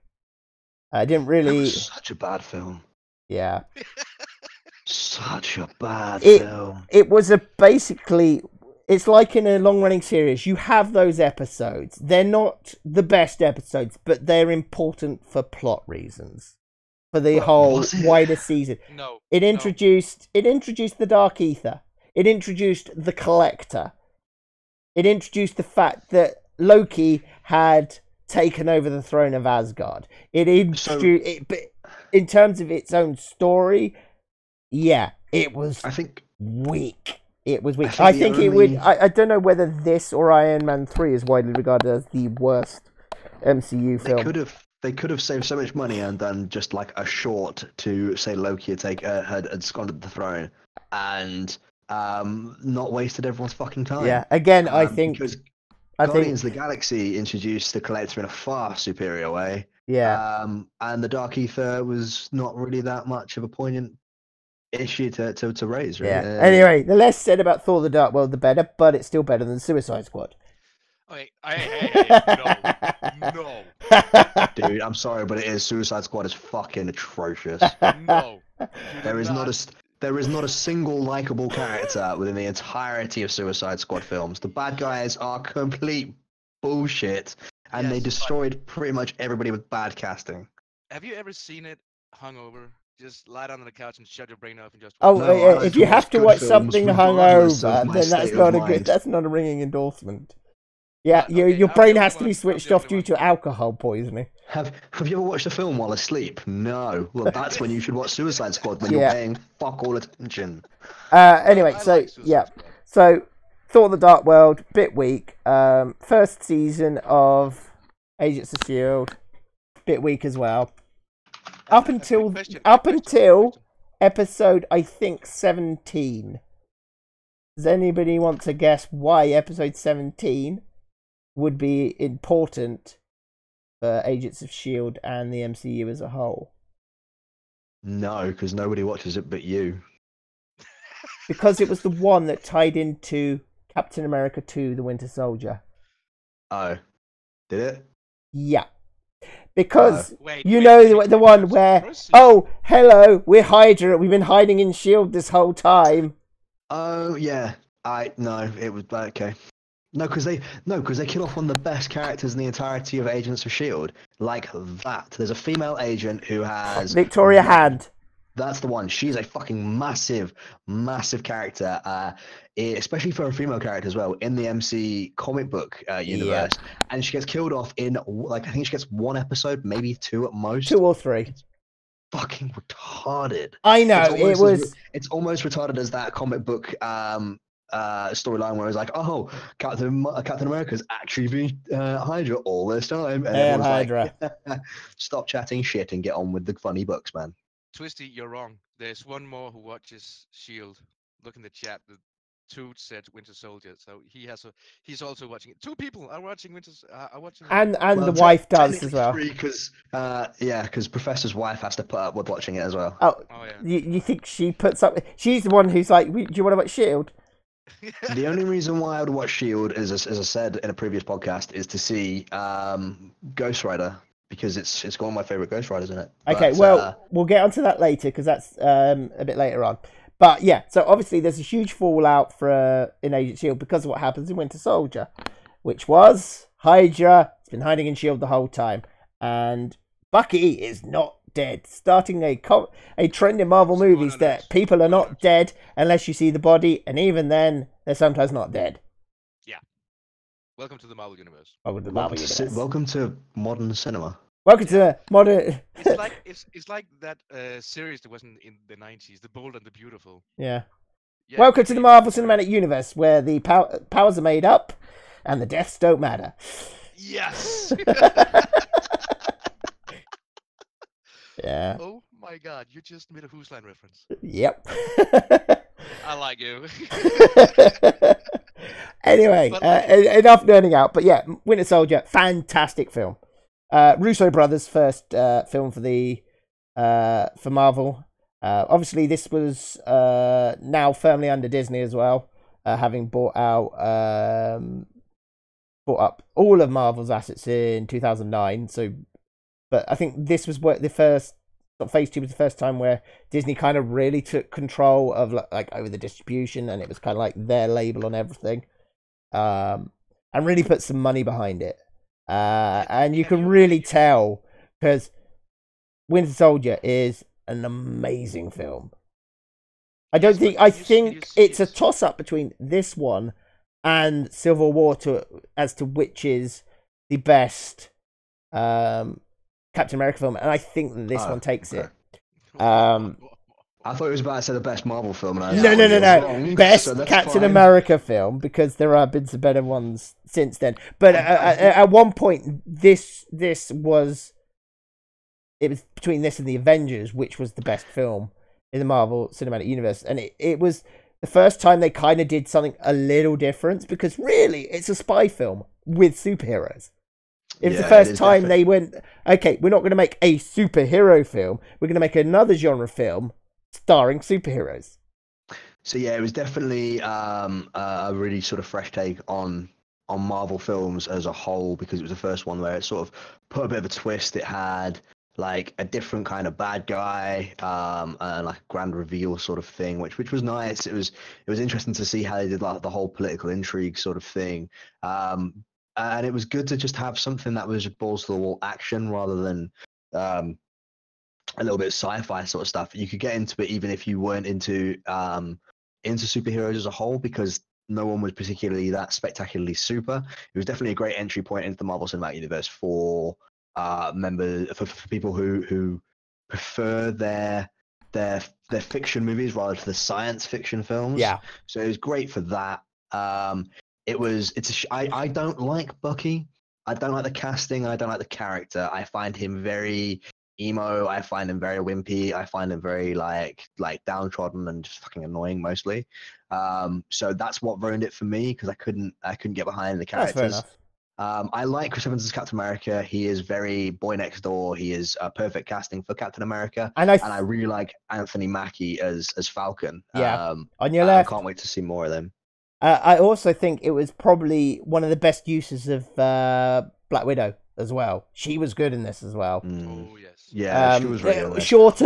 I didn't really. That was such a bad film. Yeah. Such a bad film. It was basically. It's like in a long-running series. You have those episodes. They're not the best episodes, but they're important for plot reasons. For the whole wider season. No. It introduced the Dark Ether. It introduced the Collector. It introduced the fact that Loki had taken over the throne of Asgard. It introduced but in terms of its own story, yeah, it was weak. It was weak. I think it would. I don't know whether this or Iron Man 3 is widely regarded as the worst MCU film. They could have saved so much money and done just like a short to say Loki had absconded the throne and not wasted everyone's fucking time. Yeah. Again, I think because Guardians of the Galaxy introduced the Collector in a far superior way. Yeah. And the Dark Ether was not really that much of a poignant issue to raise. Really. Yeah. Anyway, the less said about Thor: The Dark World, the better. But it's still better than Suicide Squad. Okay, no. Dude, I'm sorry, but it is. Suicide Squad is fucking atrocious. No. There is not a single likable character within the entirety of Suicide Squad films. The bad guys are complete bullshit, and they destroyed pretty much everybody with bad casting. Have you ever seen it hungover? Just lie down on the couch and shut your brain off and just. If you have to watch something hungover, then that's not a ringing endorsement. Yeah, your brain has to be switched off due to alcohol poisoning. Have you ever watched a film while asleep? No. Well, that's when you should watch Suicide Squad when you're paying fuck all attention. Anyway, so Thor: The Dark World, bit weak. First season of Agents of S.H.I.E.L.D., bit weak as well. Up until episode, I think, 17. Does anybody want to guess why episode 17 would be important for Agents of S.H.I.E.L.D. and the MCU as a whole? No, because nobody watches it but you. Because it was the one that tied into Captain America 2, The Winter Soldier. Oh. Did it? Yeah. Because, the one where, hello, we're Hydra, we've been hiding in S.H.I.E.L.D. this whole time. Oh, yeah. No, it was, okay. because they kill off one of the best characters in the entirety of Agents of Shield, like that. There's a female agent who has Victoria Hand. That's the one. She's a fucking massive, massive character, especially for a female character as well in the MC comic book universe. And she gets killed off in like I think she gets one episode, maybe two at most. 2 or 3. It's fucking retarded. I know It's almost retarded as that comic book storyline where it's like, oh, Captain America's actually been Hydra all this time, and everyone's Hydra. Like, stop chatting shit and get on with the funny books, man. Twisty, you're wrong. There's one more who watches Shield. Look in the chat. The Toot said Winter Soldier, so he's also watching it. 2 people are watching are watching. And the wife does as well. Because because Professor's wife has to put up with watching it as well. Oh yeah. You think she puts up? She's the one who's like, do you want to watch Shield? The only reason why I would watch Shield, as I said in a previous podcast, is to see Ghost Rider. Because it's one of my favorite Ghost Riders in it. Okay, well, we'll get onto that later because that's a bit later on. But yeah, so obviously there's a huge fallout in Agent Shield because of what happens in Winter Soldier, which was Hydra has been hiding in Shield the whole time, and Bucky is not dead. Starting a trend in Marvel movies that people are not dead unless you see the body, and even then, they're sometimes not dead. Welcome to the Marvel Universe. Welcome to modern cinema. Welcome to modern. it's like that series that wasn't in the 90s, The Bold and the Beautiful. Yeah. Welcome to the Marvel Cinematic Universe, where the powers are made up and the deaths don't matter. Yes. Yeah. Oh my God! You just made a Who's Line reference. Yep. I like you. Anyway, enough nerding out. But yeah, Winter Soldier, fantastic film. Russo brothers' first film for Marvel. Obviously, this was now firmly under Disney as well, having bought up all of Marvel's assets in 2009. So, but I think this was the first. Phase 2 was the first time where Disney kind of really took control of like over the distribution, and it was kind of like their label on everything, and really put some money behind it. And you can really tell because Winter Soldier is an amazing film. I think it's a toss up between this one and Civil War as to which is the best Captain America film, and I think that this one takes it. I thought it was about to say the best Marvel film. No. Best Captain America film, because there have been some better ones since then. But at one point, it was between this and the Avengers, which was the best film in the Marvel Cinematic Universe, and it was the first time they kind of did something a little different, because really, it's a spy film with superheroes. It was the first time they went, okay, we're not going to make a superhero film. We're going to make another genre film starring superheroes. So yeah, it was definitely a really sort of fresh take on Marvel films as a whole, because it was the first one where it sort of put a bit of a twist. It had like a different kind of bad guy, and like a grand reveal sort of thing, which was nice. It was interesting to see how they did like the whole political intrigue sort of thing. And it was good to just have something that was balls to the wall action rather than a little bit of sci-fi sort of stuff. You could get into it even if you weren't into superheroes as a whole, because no one was particularly that spectacularly super. It was definitely a great entry point into the Marvel Cinematic Universe for for people who prefer their fiction movies rather than the science fiction films. Yeah. So it was great for that. I don't like Bucky. I don't like the casting. I don't like the character. I find him very emo. I find him very wimpy. I find him very like downtrodden and just fucking annoying mostly. So that's what ruined it for me, because I couldn't get behind the characters. That's fair enough. I like Chris Evans as Captain America. He is very boy next door. He is a perfect casting for Captain America. And I really like Anthony Mackie as Falcon. Yeah. On your left. I can't wait to see more of them. I also think it was probably one of the best uses of Black Widow as well. She was good in this as well. Oh yes. Yeah, she was really good. Short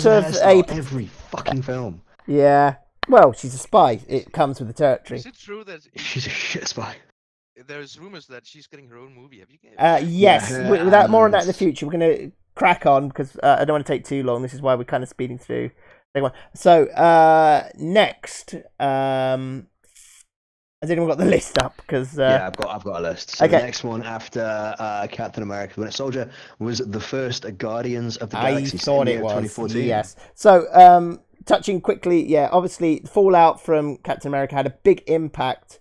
of every fucking film. Yeah. Well, she's a spy. It comes with the territory. Is it true that she's a shit spy? there's rumors that she's getting her own movie. Have you? Yes, Yeah, without more on that in the and- future, we're going to crack on because I don't want to take too long. This is why we're kind of speeding through. So next, has anyone got the list up? Because yeah, I've got a list. So okay. the next one after Captain America: Winter Soldier was the first Guardians of the I Galaxy. thought same it year, was 2014. yes. So touching quickly, yeah, obviously the fallout from Captain America had a big impact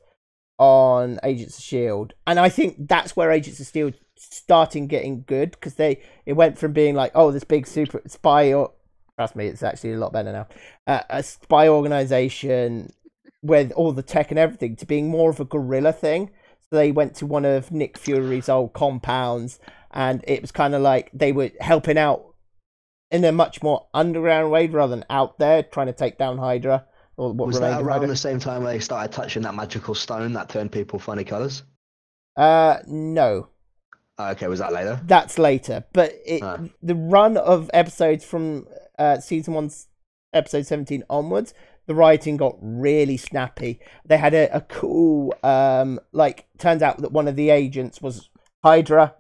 on Agents of Shield, and I think that's where Agents of Shield starting getting good because it went from being like, oh, this big super spy, or trust me, it's actually a lot better now, a spy organization with all the tech and everything, to being more of a guerrilla thing. So they went to one of Nick Fury's old compounds, and it was kind of like they were helping out in a much more underground way rather than out there trying to take down Hydra. Or what Was remained that of around Hydra. the same time they started touching that magical stone that turned people funny colours? No. Okay, was that later? That's later, but the run of episodes from season 1's episode 17 onwards, the writing got really snappy. They had a cool turns out that one of the agents was Hydra.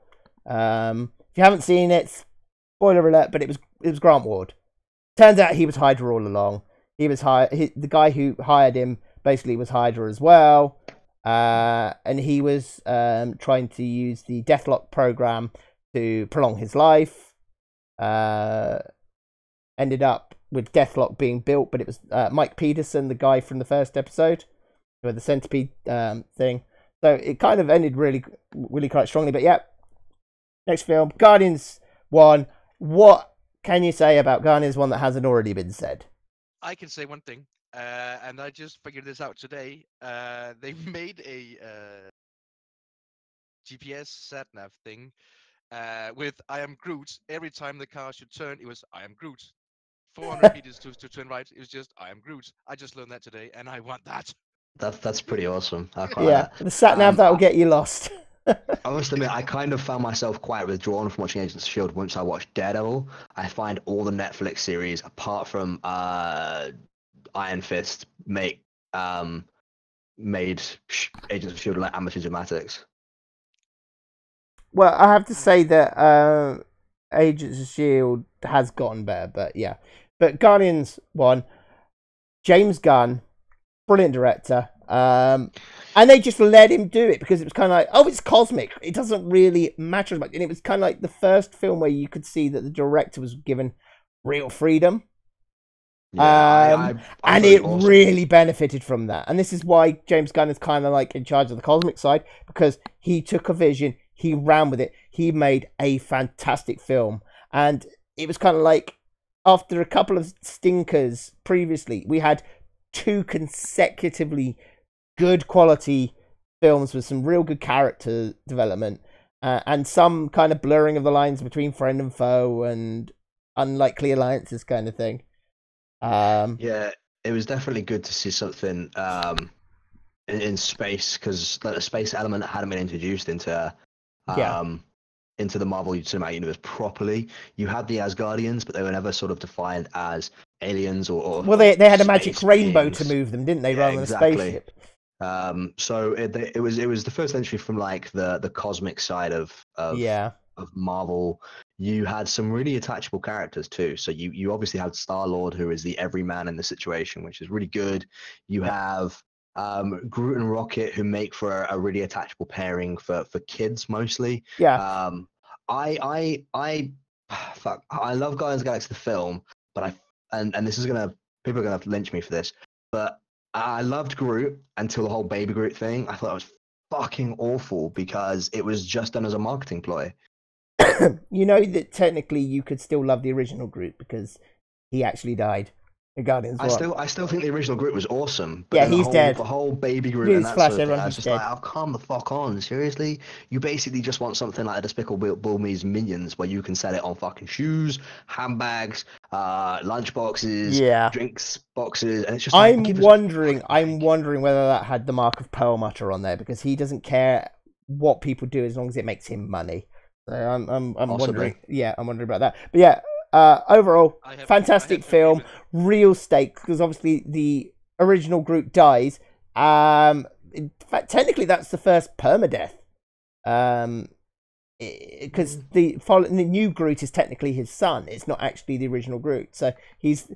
If you haven't seen it, spoiler alert, but it was Grant Ward. Turns out he was Hydra all along. He was the guy who hired him basically was Hydra as well. And he was trying to use the Deathlock program to prolong his life. Ended up with Deathlock being built, but it was Mike Peterson, the guy from the first episode, with the centipede thing. So it kind of ended really, really quite strongly. But yeah, next film, Guardians 1. What can you say about Guardians 1 that hasn't already been said? I can say one thing, and I just figured this out today. They made a GPS sat-nav thing with "I am Groot." Every time the car should turn, it was "I am Groot." 400 meters to turn right, it was just "I am Groot." I just learned that today, and I want that. That's pretty awesome. I quite Yeah, like that. the sat nav that'll get you lost. I must admit, I kind of found myself quite withdrawn from watching Agents of S.H.I.E.L.D. once I watched Daredevil. I find all the Netflix series, apart from Iron Fist, made Agents of S.H.I.E.L.D. like amateur dramatics. Well, I have to say that Agents of S.H.I.E.L.D. has gotten better, but yeah. But Guardians 1, James Gunn, brilliant director. And they just let him do it because it was kind of like, oh, it's cosmic. It doesn't really matter as much. And it was kind of like the first film where you could see that the director was given real freedom. Yeah, I and thought it awesome. really benefited from that. And this is why James Gunn is kind of like in charge of the cosmic side, because he took a vision, he ran with it, he made a fantastic film. And it was kind of like, after a couple of stinkers previously, we had 2 consecutively good quality films with some real good character development and some kind of blurring of the lines between friend and foe and unlikely alliances kind of thing. Yeah, it was definitely good to see something in space, because the space element hadn't been introduced into the Marvel Cinematic Universe properly. You had the Asgardians, but they were never sort of defined as aliens or well, they had a magic space rainbow beings. to move them, didn't they, Yeah, rather than exactly. a spaceship? So it was the first entry from like the cosmic side of Marvel. You had some really attachable characters too. So you obviously had Star-Lord, who is the everyman in the situation, which is really good. You have Groot and Rocket, who make for a really attachable pairing for kids mostly. Yeah. I love Guardians of the Galaxy the film, but and this is people are gonna have to lynch me for this, but I loved Groot until the whole Baby Groot thing. I thought it was fucking awful because it was just done as a marketing ploy. You know that technically you could still love the original Groot because he actually died in Guardians 1. I still think the original Groot was awesome. But yeah, he's dead. The whole Baby Groot and that Newsflash, sort of thing, I was he's just dead. like, oh, calm the fuck on. Seriously? You basically just want something like a Despicable Me's Minions, where you can sell it on fucking shoes, handbags, lunch boxes, drinks boxes, and it's just like, I'm wondering whether that had the mark of Perlmutter on there, because he doesn't care what people do as long as it makes him money. So I'm wondering. Yeah, I'm wondering about that. But yeah, overall, fantastic film, real stakes, because obviously the original Groot dies. in fact, technically, that's the first permadeath. Because the new Groot is technically his son. It's not actually the original Groot. So he's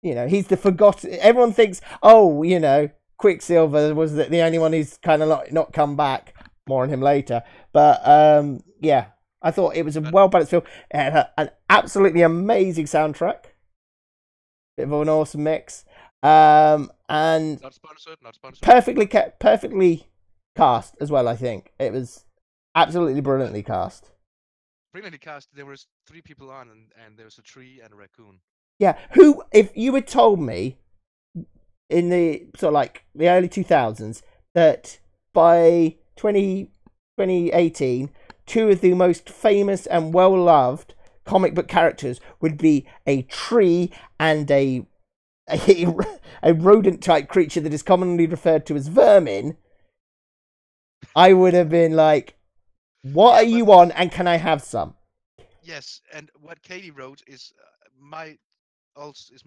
the forgotten. Everyone thinks, oh, Quicksilver was the only one who's kind of not come back. More on him later. But yeah, I thought it was a well balanced film. It had an absolutely amazing soundtrack. Bit of an awesome mix. And Not sponsored. perfectly cast as well. I think it was absolutely brilliantly cast. Brilliantly cast. There was 3 people on, and there was a tree and a raccoon. Yeah, if you had told me in the sort of like the early 2000s that by 2018, 2 of the most famous and well-loved comic book characters would be a tree and a rodent-type creature that is commonly referred to as vermin, I would have been like, what are you on, and can I have some? Yes, and what Katie wrote is my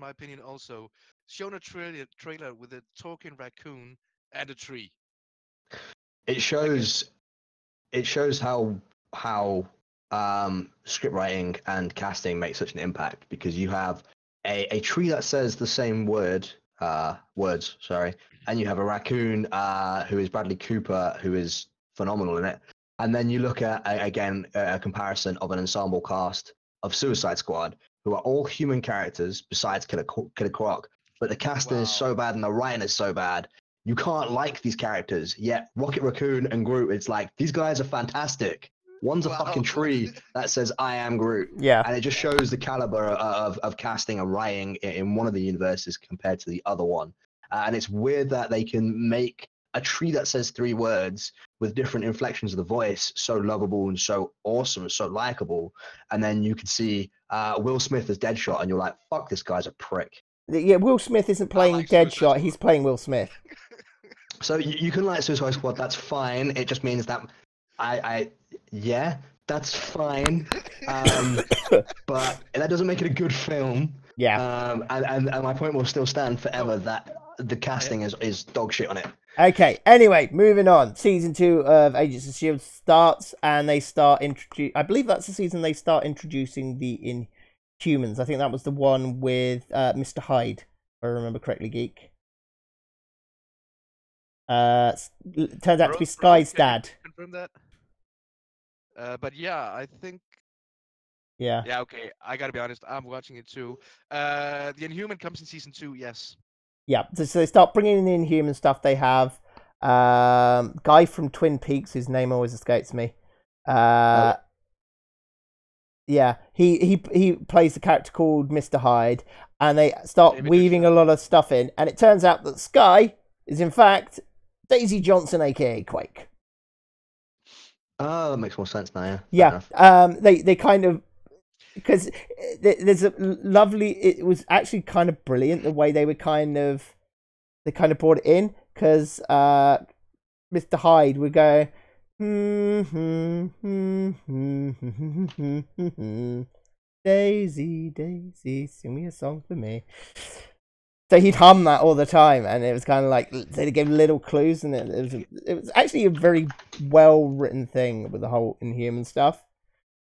opinion also. Shown a trailer with a talking raccoon and a tree. It shows how script writing and casting make such an impact, because you have a tree that says the same words, and you have a raccoon who is Bradley Cooper, who is phenomenal in it. And then you look at a comparison of an ensemble cast of Suicide Squad, who are all human characters besides Killer Croc, but the casting is so bad and the writing is so bad, you can't like these characters. Yet Rocket Raccoon and Groot, it's like, these guys are fantastic. One's a fucking tree that says I am Groot. Yeah. And it just shows the caliber of casting and writing in one of the universes compared to the other one. And it's weird that they can make a tree that says 3 words with different inflections of the voice so lovable and so awesome and so likable. And then you can see Will Smith as Deadshot, and you're like, fuck, this guy's a prick. Yeah, Will Smith isn't playing Deadshot, he's playing Will Smith. So you can like Suicide Squad, that's fine. It just means that yeah, that's fine. But that doesn't make it a good film. Yeah. And my point will still stand forever that the casting is dog shit on it. Okay, anyway, moving on. Season 2 of Agents of S.H.I.E.L.D. starts, and they start I believe that's the season they start introducing the Inhumans. I think that was the one with Mr. Hyde, if I remember correctly, Geek. Turns out to be Sky's dad. Confirm that. But yeah, I think. Yeah. Yeah. Okay. I gotta be honest. I'm watching it too. The Inhuman comes in season 2. Yes. Yeah. So they start bringing in the Inhuman stuff. They have guy from Twin Peaks, whose name always escapes me. Yeah. He plays a character called Mr. Hyde, and they start weaving a lot of stuff in, and it turns out that Sky is in fact Daisy Johnson, aka Quake. Oh, that makes more sense now. Yeah. They kind of, because there's a lovely. It was actually kind of brilliant the way they kind of brought it in, because Mr. Hyde would go, Daisy, Daisy, sing me a song for me. So he'd hum that all the time, and it was kind of like they gave little clues, and it was actually a very well written thing with the whole Inhuman stuff.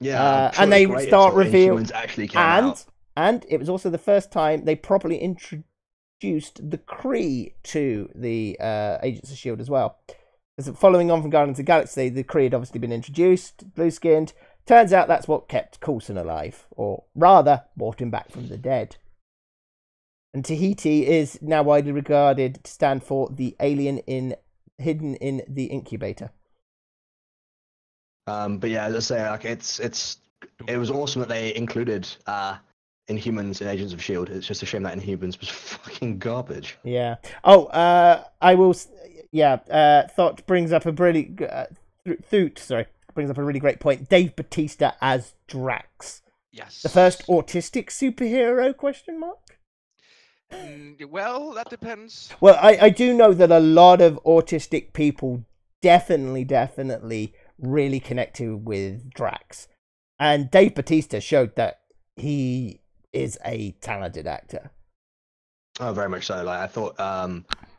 Yeah, and they start revealing, and it was also the first time they properly introduced the Kree to the Agents of S.H.I.E.L.D. as well. Because following on from Guardians of the Galaxy, the Kree had obviously been introduced, blue-skinned. Turns out that's what kept Coulson alive, or rather, brought him back from the dead. And Tahiti is now widely regarded to stand for the alien hidden in the incubator. But yeah, as I say, like it was awesome that they included Inhumans in Agents of S.H.I.E.L.D. It's just a shame that Inhumans was fucking garbage. Yeah. Oh, I will. Yeah. Thought brings up a really brings up a really great point. Dave Bautista as Drax. Yes. The first autistic superhero? Question mark. Well, that depends. Well, I do know that a lot of autistic people definitely really connected with Drax. And Dave Bautista showed that he is a talented actor. Oh, very much so. Like I thought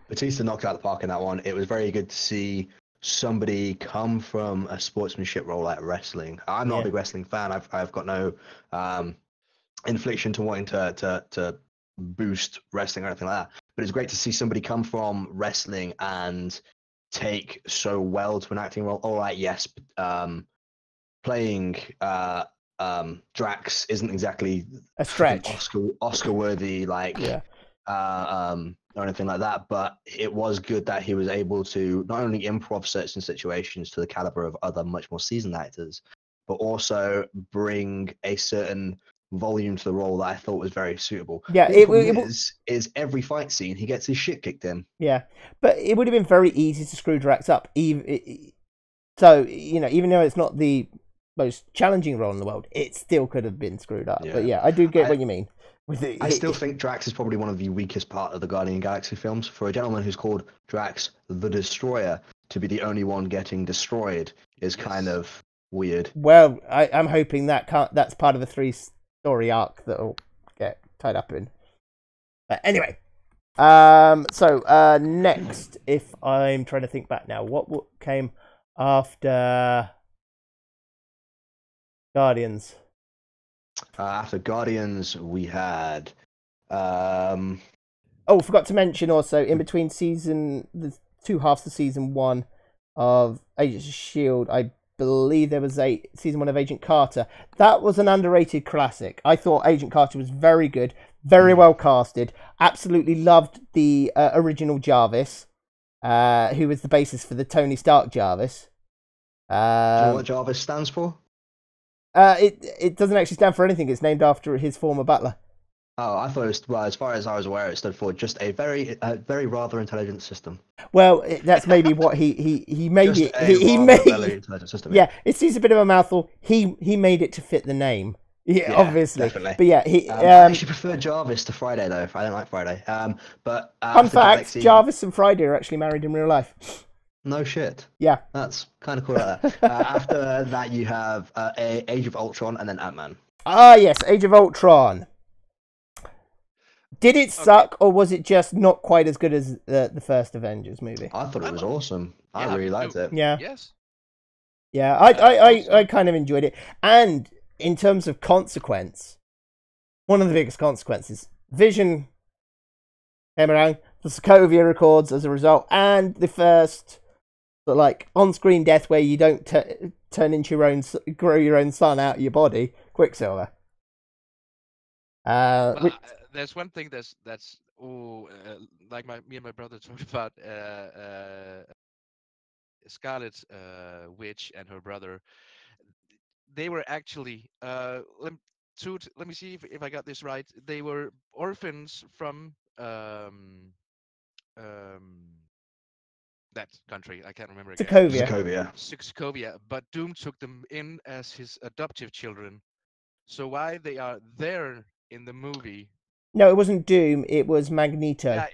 Bautista knocked it out of the park in that one. It was very good to see somebody come from a sportsmanship role like wrestling. I'm not a big wrestling fan. I've got no infliction to wanting to boost wrestling or anything like that. But it's great to see somebody come from wrestling and take so well to an acting role. All right, yes, playing Drax isn't exactly A stretch. Oscar worthy, like or anything like that. But it was good that he was able to not only improv certain situations to the caliber of other much more seasoned actors, but also bring a certain volume to the role that I thought was very suitable. Yeah, The problem is every fight scene he gets his shit kicked in. Yeah, but it would have been very easy to screw Drax up. So, you know, even though it's not the most challenging role in the world, it still could have been screwed up. But yeah, I do get what you mean. I still think Drax is probably one of the weakest part of the Guardian of the Galaxy films. For a gentleman who's called Drax the Destroyer to be the only one getting destroyed is kind of weird. Well, I'm hoping that's part of a 3-story arc that'll get tied up in. But anyway, so next, if I'm trying to think back now, what came after Guardians? After Guardians, we had. Oh, forgot to mention also in between the 2 halves of season 1 of Agents of Shield, I believe there was season 1 of Agent Carter. That was an underrated classic. I thought Agent Carter was very good, very well casted. Absolutely loved the original Jarvis, who was the basis for the Tony Stark Jarvis. Do you know what Jarvis stands for? It doesn't actually stand for anything. It's named after his former butler. Oh, I thought it was, well, as far as I was aware, it stood for just a very rather intelligent system. Well, that's maybe what he made just it. He made very intelligent system. Yeah, it seems a bit of a mouthful. He made it to fit the name. Yeah, obviously. Definitely. But yeah, he. I actually prefer Jarvis to Friday though. I don't like Friday. But fun fact: Jarvis and Friday are actually married in real life. No shit. Yeah. That's kind of cool. Like that. After that, you have Age of Ultron and then Ant-Man. Ah, yes, Age of Ultron. Did it suck, or was it just not quite as good as the first Avengers movie? I thought it was awesome. I really liked it. Yeah. Yes. Yeah, I kind of enjoyed it. And in terms of consequence, one of the biggest consequences, Vision came around, the Sokovia Accords as a result, and the first on-screen death where you don't turn into grow your own son out of your body, Quicksilver. There's one thing that's like me and my brother talked about Scarlet Witch and her brother. They were actually let me see if I got this right. They were orphans from that country. I can't remember again. Sokovia. But Doom took them in as his adoptive children. So why they are there in the movie? No, it wasn't Doom. It was Magneto. Yeah,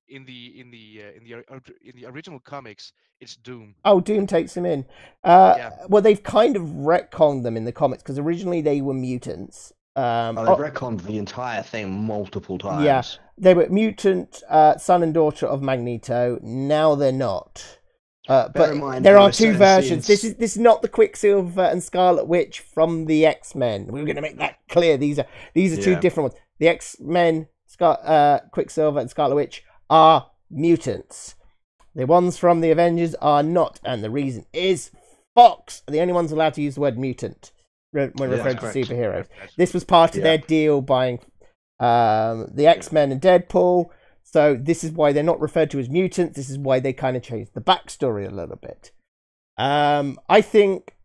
in the original comics, it's Doom. Oh, Doom takes him in. Well, they've kind of retconned them in the comics because originally they were mutants. They've retconned the entire thing multiple times. Yeah, they were mutant son and daughter of Magneto. Now they're not. But there are 2 versions. This is not the Quicksilver and Scarlet Witch from the X-Men. We're going to make that clear. These are 2 different ones. The X-Men, Quicksilver and Scarlet Witch are mutants. The ones from the Avengers are not, and the reason is Fox are the only ones allowed to use the word mutant when referring to superheroes. This was part of their deal buying the X-Men and Deadpool. So this is why they're not referred to as mutants. This is why they kind of changed the backstory a little bit. I think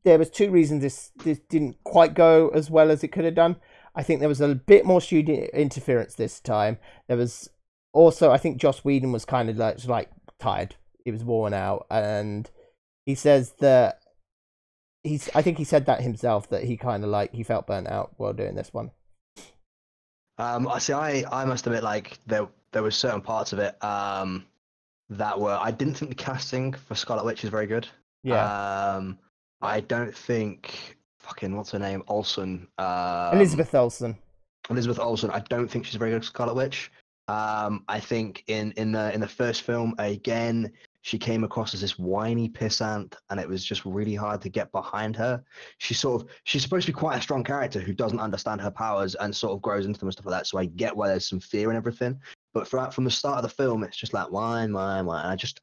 there was 2 reasons this didn't quite go as well as it could have done. I think there was a bit more studio interference this time. There was also, I think Joss Whedon was kind of like tired. He was worn out, and he says that I think he said that himself, that he kind of he felt burnt out while doing this one. I must admit, there were certain parts of it that were. I didn't think the casting for Scarlet Witch is very good. Yeah. I don't think what's her name? Olsen. Elizabeth Olsen. I don't think she's very good at Scarlet Witch. I think in the first film, again, she came across as this whiny pissant, and it was just really hard to get behind her. She's supposed to be quite a strong character who doesn't understand her powers and sort of grows into them and stuff like that. So I get why there's some fear and everything. But from the start of the film, it's just like whine. I just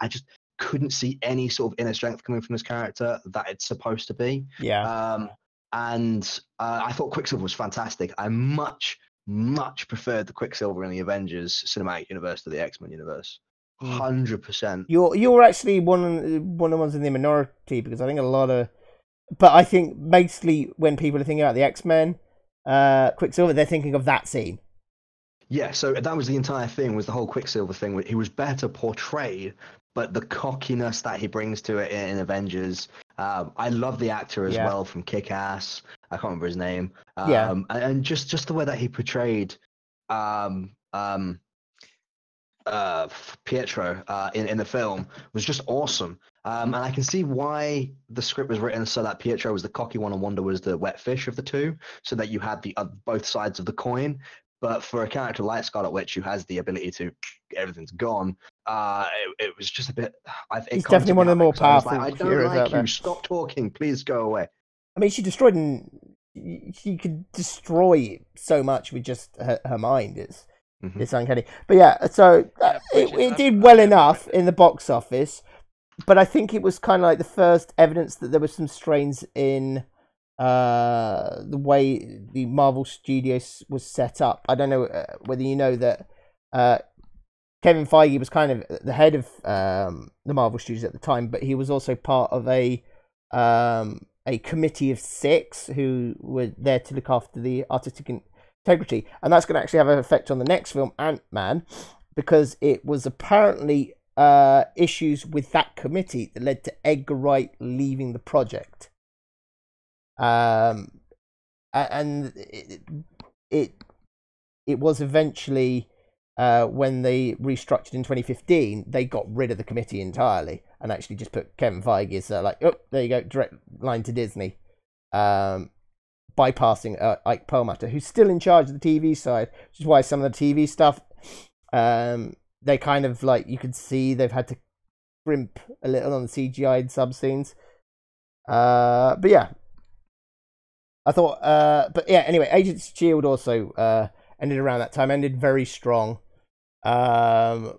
couldn't see any sort of inner strength coming from this character that it's supposed to be. Yeah. And I thought Quicksilver was fantastic. I much preferred the Quicksilver in the Avengers cinematic universe to the X-Men universe. 100%. You're actually one of the ones in the minority, because I think but I think mostly when people are thinking about the X-Men, Quicksilver, they're thinking of that scene. Yeah, so that was the entire thing, was the whole Quicksilver thing. He was better portrayed, but the cockiness that he brings to it in Avengers, I love the actor as well from Kick-Ass. I can't remember his name. And just the way that he portrayed Pietro in the film was just awesome. And I can see why the script was written so that Pietro was the cocky one and Wanda was the wet fish of the two, so that you had the both sides of the coin. But for a character like Scarlet Witch, who has the ability to everything's gone, it was just a bit. He's definitely one of the more powerful I don't heroes like out there. you. Stop talking. Please go away. I mean, she destroyed, she could destroy so much with just her mind. It's uncanny. But yeah, so it did well enough in the box office, but I think it was kind of like the first evidence that there was some strains in the way the Marvel Studios was set up. I don't know whether you know that Kevin Feige was kind of the head of the Marvel Studios at the time, but he was also part of a committee of 6 who were there to look after the artistic integrity, and that's going to actually have an effect on the next film, Ant-Man, because it was apparently issues with that committee that led to Edgar Wright leaving the project. And it was eventually when they restructured in 2015, they got rid of the committee entirely and actually just put Kevin Feige as like, oh, there you go, direct line to Disney, bypassing Ike Perlmutter, who's still in charge of the TV side, which is why some of the TV stuff, they kind of like, you can see they've had to crimp a little on the CGI and sub scenes. But yeah, I thought, but yeah, anyway, Agents of S.H.I.E.L.D. also ended around that time, ended very strong,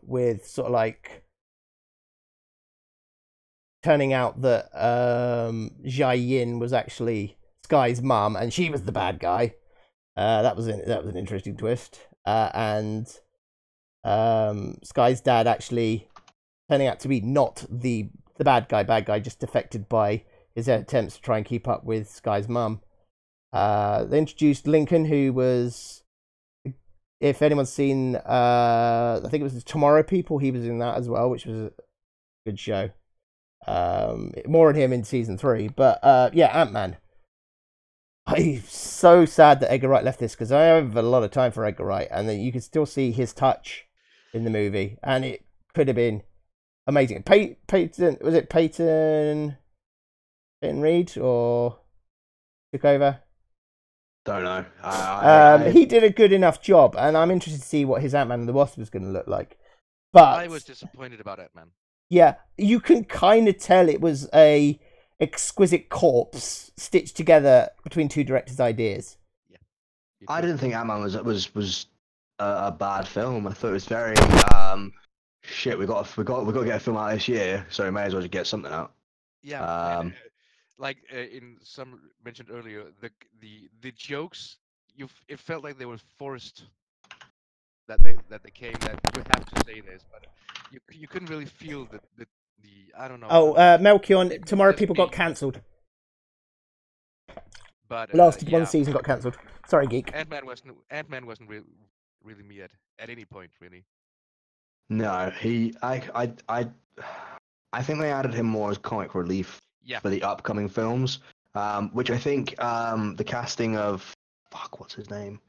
with sort of like turning out that Jai Yin was actually Sky's mum, and she was the bad guy. That was an interesting twist. And Sky's dad actually turning out to be not the bad guy, just affected by his attempts to try and keep up with Sky's mum. They introduced Lincoln, who was, if anyone's seen, I think it was the Tomorrow People, he was in that as well, which was a good show. More on him in season 3, but yeah, Ant-Man. I'm so sad that Edgar Wright left this, because I have a lot of time for Edgar Wright, and then you can still see his touch in the movie, and it could have been amazing. Peyton Reed or took over? Don't know. He did a good enough job, and I'm interested to see what his Ant-Man and the Wasp was going to look like. But I was disappointed about Ant-Man. Yeah, you can kind of tell it was a exquisite corpse stitched together between two directors' ideas. Yeah, I didn't think Ant-Man was a bad film. I thought it was very shit. We got to get a film out this year, so we may as well just get something out. Yeah. Like in some mentioned earlier, the jokes, it felt like they were forced. That they came, that you have to say this, but you couldn't really feel the I don't know. Oh, Melchior, Tomorrow People got cancelled. But lasted one season, got cancelled. Sorry, geek. Ant-Man wasn't really me at any point, really. No, I think they added him more as comic relief for the upcoming films, which I think the casting of what's his name?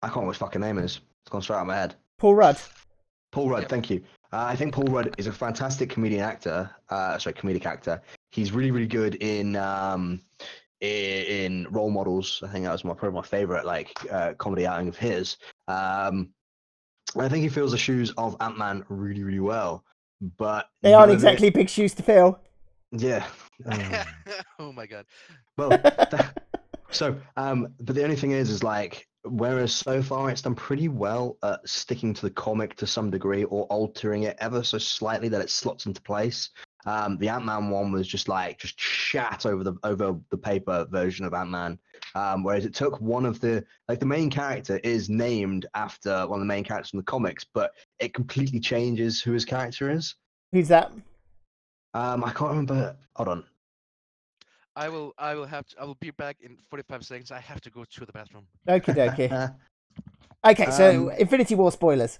I can't remember what his fucking name is. It's gone straight out of my head. Paul Rudd. Paul Rudd, thank you. I think Paul Rudd is a fantastic comedic actor. He's really, really good in Role Models. I think that was probably my favorite comedy outing of his. I think he fills the shoes of Ant-Man really, really well. But They aren't exactly big shoes to fill. Yeah. Oh my god. Well, but the only thing is like, whereas so far it's done pretty well at sticking to the comic to some degree or altering it ever so slightly that it slots into place. The Ant-Man one was just chat over the paper version of Ant-Man, whereas it took one of the main character is named after one of the main characters from the comics, but it completely changes who his character is. Who's that? I can't remember. Hold on. I will be back in 45 seconds. I have to go to the bathroom. Okie dokie. Okay, so Infinity War spoilers.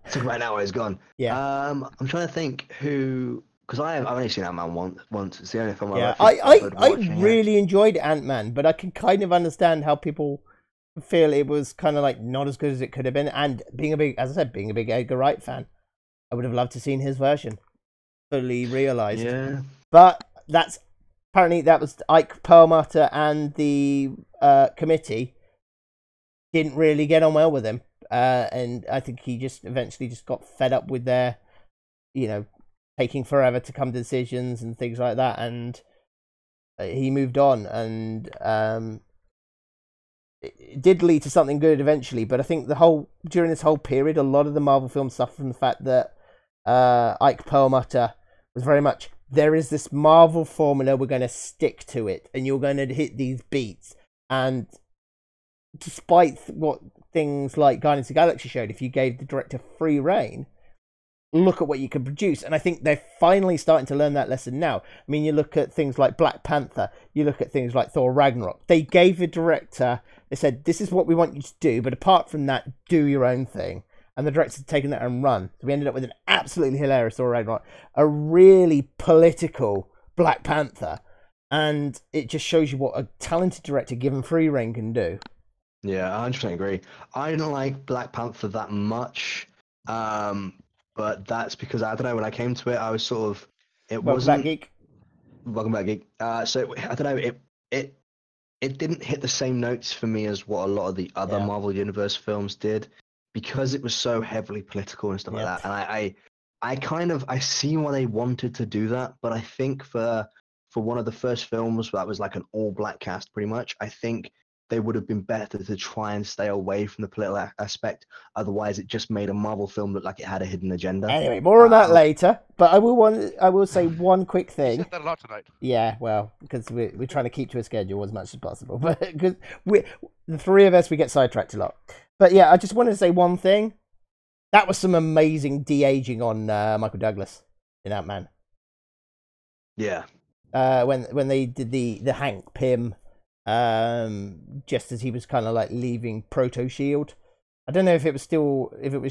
So right now he's gone. Yeah. I'm trying to think who, because I've only seen Ant-Man once. It's the only film Yeah, I really enjoyed Ant-Man, but I can kind of understand how people feel it was kind of like not as good as it could have been. And being a big Edgar Wright fan, I would have loved to seen his version fully realized. Yeah. But that was Ike Perlmutter and the committee didn't really get on well with him. And I think he just eventually just got fed up with their, taking forever to come to decisions and things like that. And he moved on, and it did lead to something good eventually. But I think during this whole period, a lot of the Marvel films suffered from the fact that Ike Perlmutter was very much, there is this Marvel formula, we're going to stick to it, and you're going to hit these beats. And despite what things like Guardians of the Galaxy showed, if you gave the director free reign, look at what you can produce. And I think they're finally starting to learn that lesson now. I mean, you look at things like Black Panther, you look at things like Thor Ragnarok. They gave the director, they said, this is what we want you to do, but apart from that, do your own thing. And the director's taken that and run. So we ended up with an absolutely hilarious Thor Ragnarok, a really political Black Panther. And it just shows you what a talented director given free reign can do. Yeah, I 100% agree. I didn't like Black Panther that much, but that's because, I don't know, when I came to it, I was sort of, Welcome back, Geek. Welcome back, Geek. So, I don't know, it didn't hit the same notes for me as what a lot of the other Marvel Universe films did, because it was so heavily political and stuff like that. And I see why they wanted to do that, but I think for one of the first films that was like an all-black cast, pretty much, I think they would have been better to try and stay away from the political aspect. Otherwise, it just made a Marvel film look like it had a hidden agenda. Anyway, more on that later. But I will say one quick thing. You said that a lot tonight. Yeah, well, because we're trying to keep to a schedule as much as possible. But because the three of us, we get sidetracked a lot. But yeah, I just wanted to say one thing. That was some amazing de-aging on Michael Douglas in Ant-Man. Yeah. When they did the Hank Pym. Just as he was kind of like leaving Proto Shield. I don't know if it was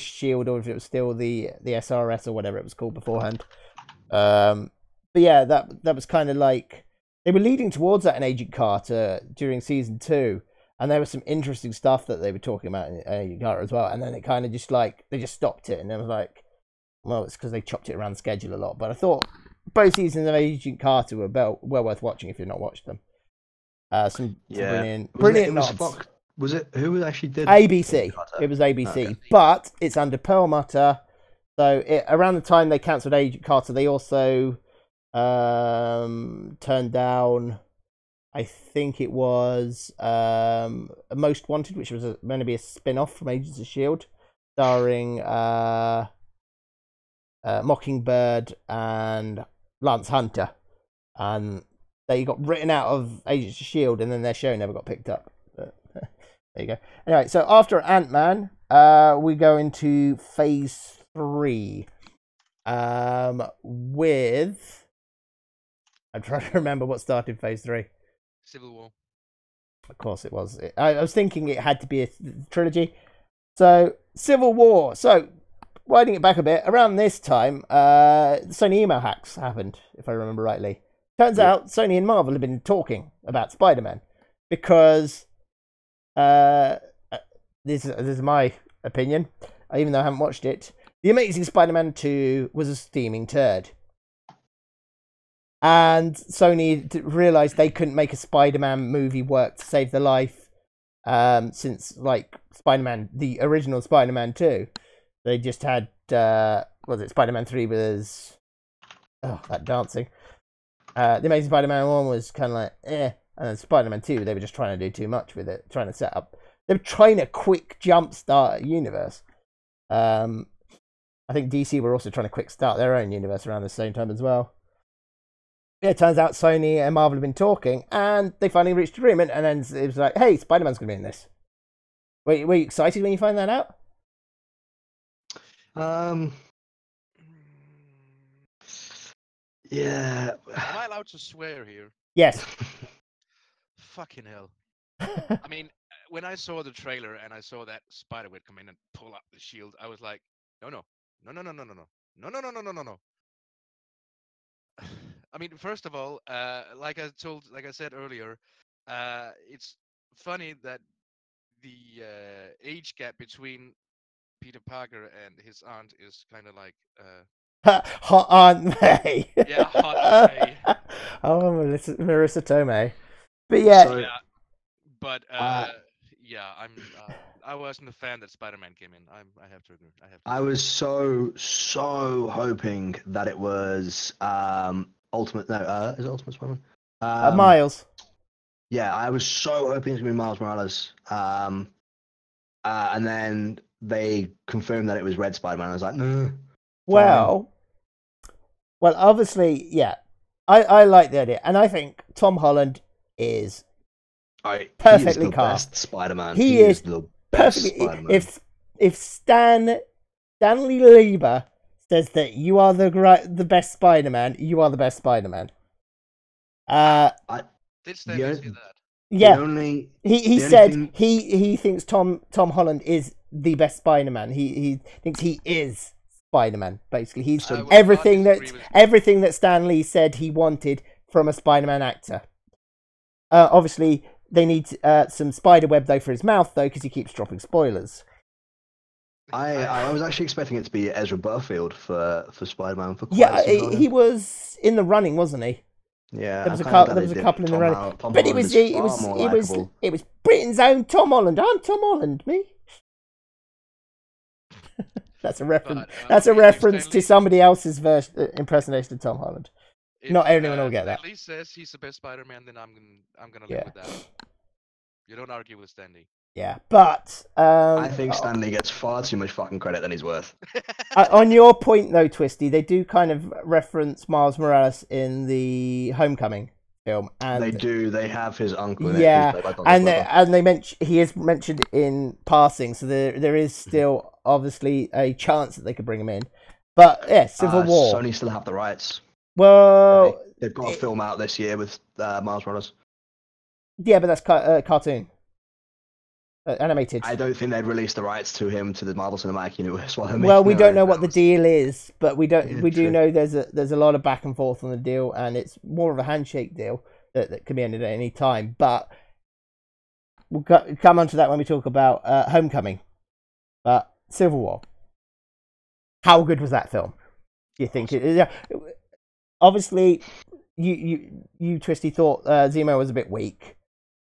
Shield or if it was still the SRS or whatever it was called beforehand. But yeah, that was kind of like they were leading towards that in Agent Carter during season 2, and there was some interesting stuff that they were talking about in Agent Carter as well. And then it kind of just like they just stopped it, and it was like, well, it's because they chopped it around the schedule a lot. But I thought both seasons of Agent Carter were well worth watching if you've not watched them. Some brilliant nods. Was it who actually did ABC? It was ABC, okay. But it's under Perlmutter. So around the time they cancelled Agent Carter, they also turned down, I think it was Most Wanted, which was meant to be a spin-off from Agents of S.H.I.E.L.D., starring Mockingbird and Lance Hunter, and they got written out of Agents of S.H.I.E.L.D. and then their show never got picked up. But, there you go. Anyway, so after Ant-Man, we go into Phase 3 with... I'm trying to remember what started Phase 3. Civil War. Of course it was. I was thinking it had to be a trilogy. So, Civil War. So, winding it back a bit, around this time, Sony email hacks happened, if I remember rightly. Turns out Sony and Marvel have been talking about Spider-Man because this is my opinion, even though I haven't watched it. The Amazing Spider-Man 2 was a steaming turd. And Sony realised they couldn't make a Spider-Man movie work to save the life since like Spider-Man, the original Spider-Man 2. They just had was it Spider-Man 3 was that dancing. The Amazing Spider-Man 1 was kind of like and then Spider-Man 2 they were just trying to do too much with it, trying to set up. They were trying to quick jump start a universe. I think DC were also trying to quick start their own universe around the same time as well. Yeah, it turns out Sony and Marvel have been talking, and they finally reached agreement. And then it was like, "Hey, Spider-Man's going to be in this." Were you excited when you find that out? Yeah. Am I allowed to swear here? Yes. Fucking hell. I mean, when I saw the trailer and I saw that Spider-Man come in and pull up the shield, I was like, no. I mean, first of all, like I said earlier, it's funny that the age gap between Peter Parker and his aunt is kind of like Hot Aunt May. Yeah, Hot Aunt May. Oh, Marissa Tomei. But yeah. So, yeah. But yeah, I wasn't a fan that Spider-Man came in. I have to agree. I was so hoping that it was Ultimate. No, is it Ultimate Spider-Man? Miles. Yeah, I was so hoping it was gonna be Miles Morales. And then they confirmed that it was Red Spider-Man. I was like, no. Well, obviously, yeah. I like the idea, and I think Tom Holland is perfectly cast. Best Spider-Man. He is the best perfectly. Spider-Man. If Stanley Lieber says that you are the best Spider-Man, you are the best Spider-Man. Did Stanley say that? Yeah, he said he thinks Tom Holland is the best Spider-Man. He thinks he is Spider-Man. Basically, he's everything that Stan Lee said he wanted from a Spider-Man actor. Obviously, they need some spider web though for his mouth though, because he keeps dropping spoilers. I was actually expecting it to be Ezra Butterfield for Spider-Man. He was in the running, wasn't he? Yeah, there was a couple in the running, but it was Britain's own Tom Holland. I'm Tom Holland, me. That's a reference. That's a reference to somebody else's impersonation of Tom Holland. Not everyone will get that. Stanley says he's the best Spider-Man, then I'm gonna live with that. You don't argue with Stanley. Yeah, but I think Stanley gets far too much fucking credit than he's worth. On your point though, Twisty, they do kind of reference Miles Morales in the Homecoming film, and they do. They have his uncle. In and they mention he is mentioned in passing, so there is still obviously a chance that they could bring him in. But yeah, Civil War. Sony still have the rights. Well, they've got a film out this year with Miles Morales. Yeah, but that's cartoon. Animated. I don't think they'd release the rights to him to the Marvel Cinematic Universe. Well, we don't know what the deal is, but we do know there's a lot of back and forth on the deal, and it's more of a handshake deal that can be ended at any time. But we'll come on to that when we talk about Homecoming. But Civil War. How good was that film? Do you think? Obviously, you Twisty thought Zemo was a bit weak.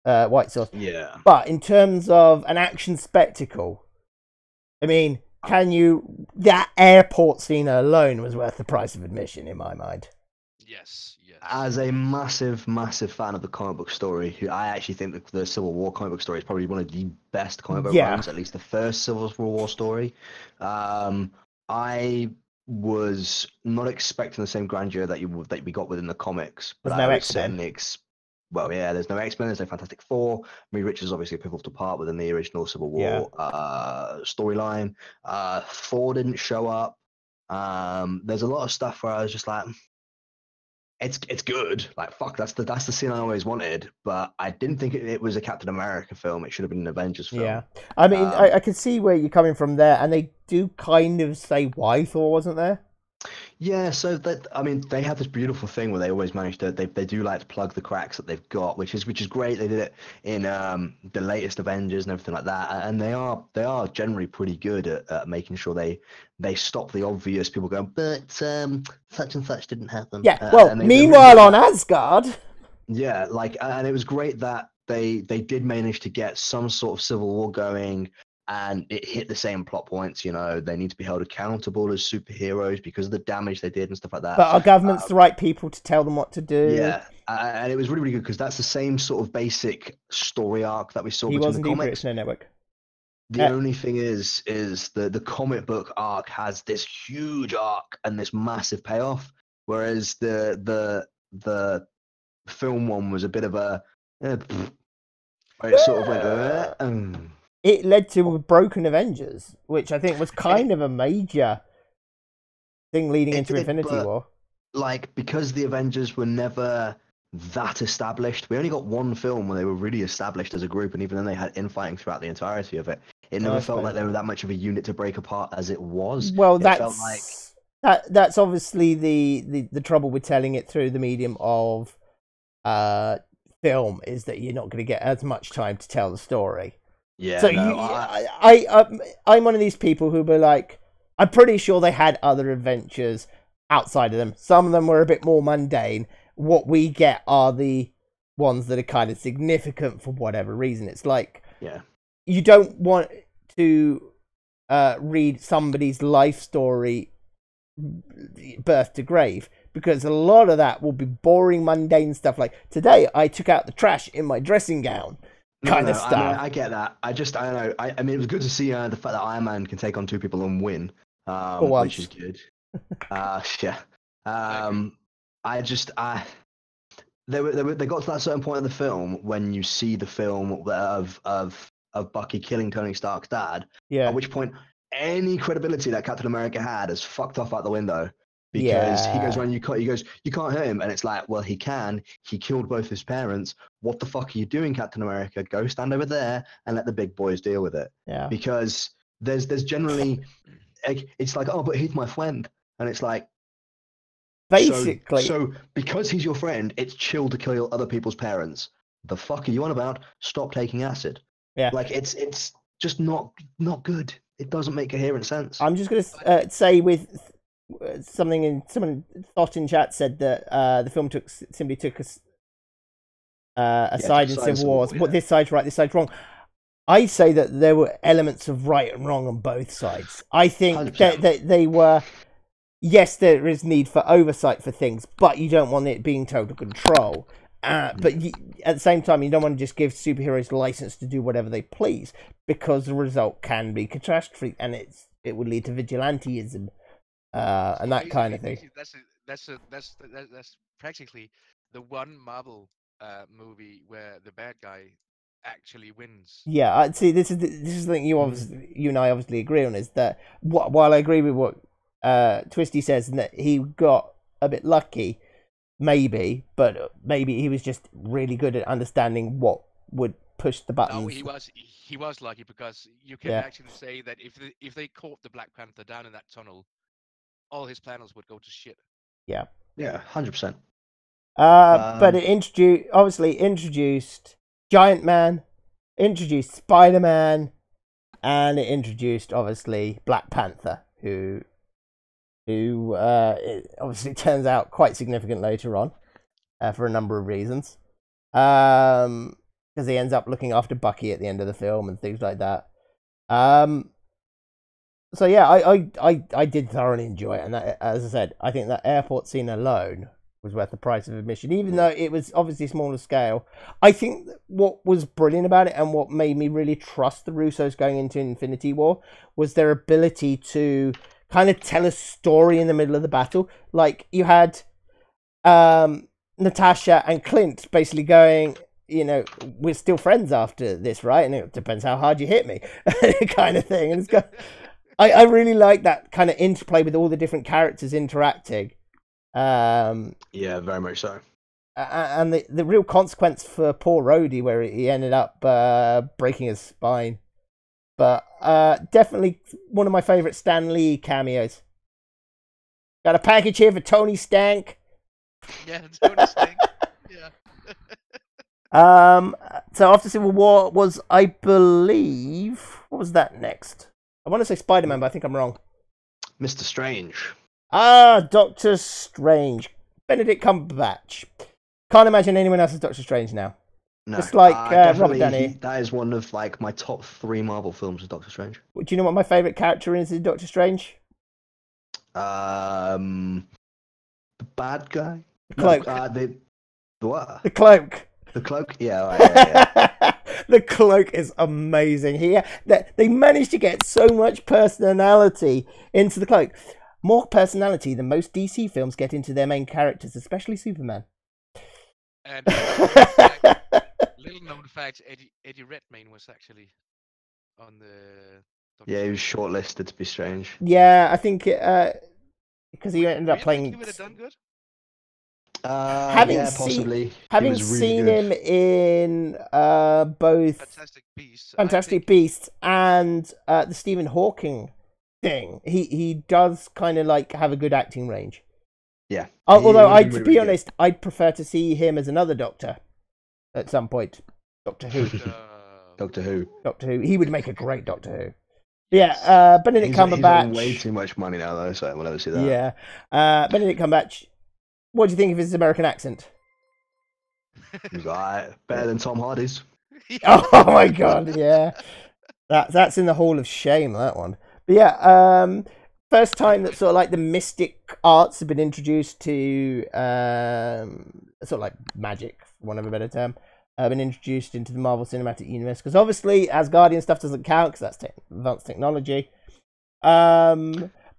White sauce. Yeah. But in terms of an action spectacle, I mean, that airport scene alone was worth the price of admission in my mind. Yes. As a massive fan of the comic book story, I actually think the Civil War comic book story is probably one of the best comic book runs, at least the first Civil War story. I was not expecting the same grandeur that we got within the comics, but there's no X-Men. Well, yeah, there's no X-Men, there's no Fantastic Four. Reed Richards is obviously a pivotal part within the original Civil War storyline. Thor didn't show up. There's a lot of stuff where I was just like, it's good. Like, fuck, that's the scene I always wanted. But I didn't think it was a Captain America film. It should have been an Avengers film. Yeah, I mean, I can see where you're coming from there, and they do kind of say why Thor wasn't there. Yeah, so they have this beautiful thing where they always manage to they do like to plug the cracks that they've got, which is great. They did it in the latest Avengers and everything like that, and they are generally pretty good at making sure they stop the obvious people going, but such and such didn't happen. Yeah, well, meanwhile on Asgard. Yeah, and it was great that they did manage to get some sort of civil war going, and it hit the same plot points. You know, they need to be held accountable as superheroes because of the damage they did and stuff like that. But our government's the right people to tell them what to do. Yeah, and it was really, really good because that's the same sort of basic story arc that we saw He between was the indeed comics. British No Network. The only thing is the comic book arc has this huge arc and this massive payoff, whereas the film one was a bit of a where it sort of went. It led to a broken Avengers, which I think was kind of a major thing leading into Infinity War. Like, because the Avengers were never that established, we only got one film where they were really established as a group, and even then they had infighting throughout the entirety of it. It never felt like they were that much of a unit to break apart as it was. Well, that's obviously the trouble with telling it through the medium of film, is that you're not going to get as much time to tell the story. Yeah. So I'm one of these people who be like, I'm pretty sure they had other adventures outside of them. Some of them were a bit more mundane. What we get are the ones that are kind of significant for whatever reason. It's like, you don't want to read somebody's life story birth to grave, because a lot of that will be boring, mundane stuff like, today I took out the trash in my dressing gown kind of stuff. I get that. I don't know. I mean, it was good to see the fact that Iron Man can take on two people and win, which is good. Yeah. They got to that certain point of the film when you see the film of Bucky killing Tony Stark's dad. Yeah. At which point, any credibility that Captain America had is fucked off out the window, because he goes around. He goes, you can't hurt him, and it's like, well, he can. He killed both his parents. What the fuck are you doing, Captain America? Go stand over there and let the big boys deal with it. Yeah. Because there's generally, it's like, oh, but he's my friend, and it's like, basically. So because he's your friend, it's chill to kill other people's parents. The fuck are you on about? Stop taking acid. Yeah. Like, it's just not good. It doesn't make coherent sense. I'm just going to say with someone thought in chat said that the film simply took a side in Civil Wars. But this side's right, this side's wrong. I say that there were elements of right and wrong on both sides. I think that they were. Yes, there is need for oversight for things, but you don't want it being total control. But at the same time, you don't want to just give superheroes license to do whatever they please, because the result can be catastrophe, and it would lead to vigilantism and that kind of thing. That's practically the one Marvel movie where the bad guy actually wins. Yeah, I see. This is the thing you and I obviously agree on, is that while I agree with what Twisty says, and that he got a bit lucky, maybe he was just really good at understanding what would push the buttons. No, he was lucky, because you can actually say that if they caught the Black Panther down in that tunnel, all his plans would go to shit. Yeah, 100%. But it introduced Giant Man, introduced Spider-Man, and it introduced obviously Black Panther, who it obviously turns out quite significant later on, for a number of reasons. Because he ends up looking after Bucky at the end of the film and things like that. So yeah, I did thoroughly enjoy it, and that, as I said, I think that airport scene alone was worth the price of admission, even though it was obviously smaller scale. I think what was brilliant about it, and what made me really trust the Russos going into Infinity War, was their ability to kind of tell a story in the middle of the battle. Like, you had Natasha and Clint basically going, you know, we're still friends after this, right? And it depends how hard you hit me, kind of thing. And it's I really like that kind of interplay with all the different characters interacting. Yeah, very much so. And the real consequence for poor Rhodey, where he ended up breaking his spine. But definitely one of my favourite Stan Lee cameos. Got a package here for Tony Stank. Yeah, Tony Stank. Yeah. So after Civil War was, I believe, what was that next? I want to say Spider-Man, but I think I'm wrong. Mr. Strange. Doctor Strange. Benedict Cumberbatch. Can't imagine anyone else as Doctor Strange now. No, Just like Robert definitely, Downey. that is one of like my top 3 Marvel films of Doctor Strange. Do you know what my favourite character is in Doctor Strange? The bad guy. The Cloak. No, the what? The Cloak. The Cloak. Yeah, right, yeah. The Cloak is amazing. They managed to get so much personality into the Cloak. More personality than most DC films get into their main characters, especially Superman. And little known fact, Eddie Redmayne was actually on the. Yeah, he was shortlisted to be Strange. Yeah, I think because he ended up playing. He would have done good. Yeah, possibly. Having He was really seen good. him in both Fantastic Beasts and the Stephen Hawking thing, he does kind of like have a good acting range. Yeah. Although He was to really, be really honest, I'd prefer to see him as another Doctor at some point. Doctor Who. Doctor Who. Doctor Who. He would make a great Doctor Who. Yeah, Benedict Cumberbatch. He's on way too much money now, though, so we'll never see that. Yeah, Benedict Cumberbatch. What do you think of his American accent? He's alright. Better than Tom Hardy's. Oh my god, yeah. That's in the Hall of Shame, that one. But yeah, first time that sort of like the mystic arts have been introduced to sort of like magic, for want of a better term, been introduced into the Marvel Cinematic Universe. Because obviously Asgardian stuff doesn't count because that's advanced technology.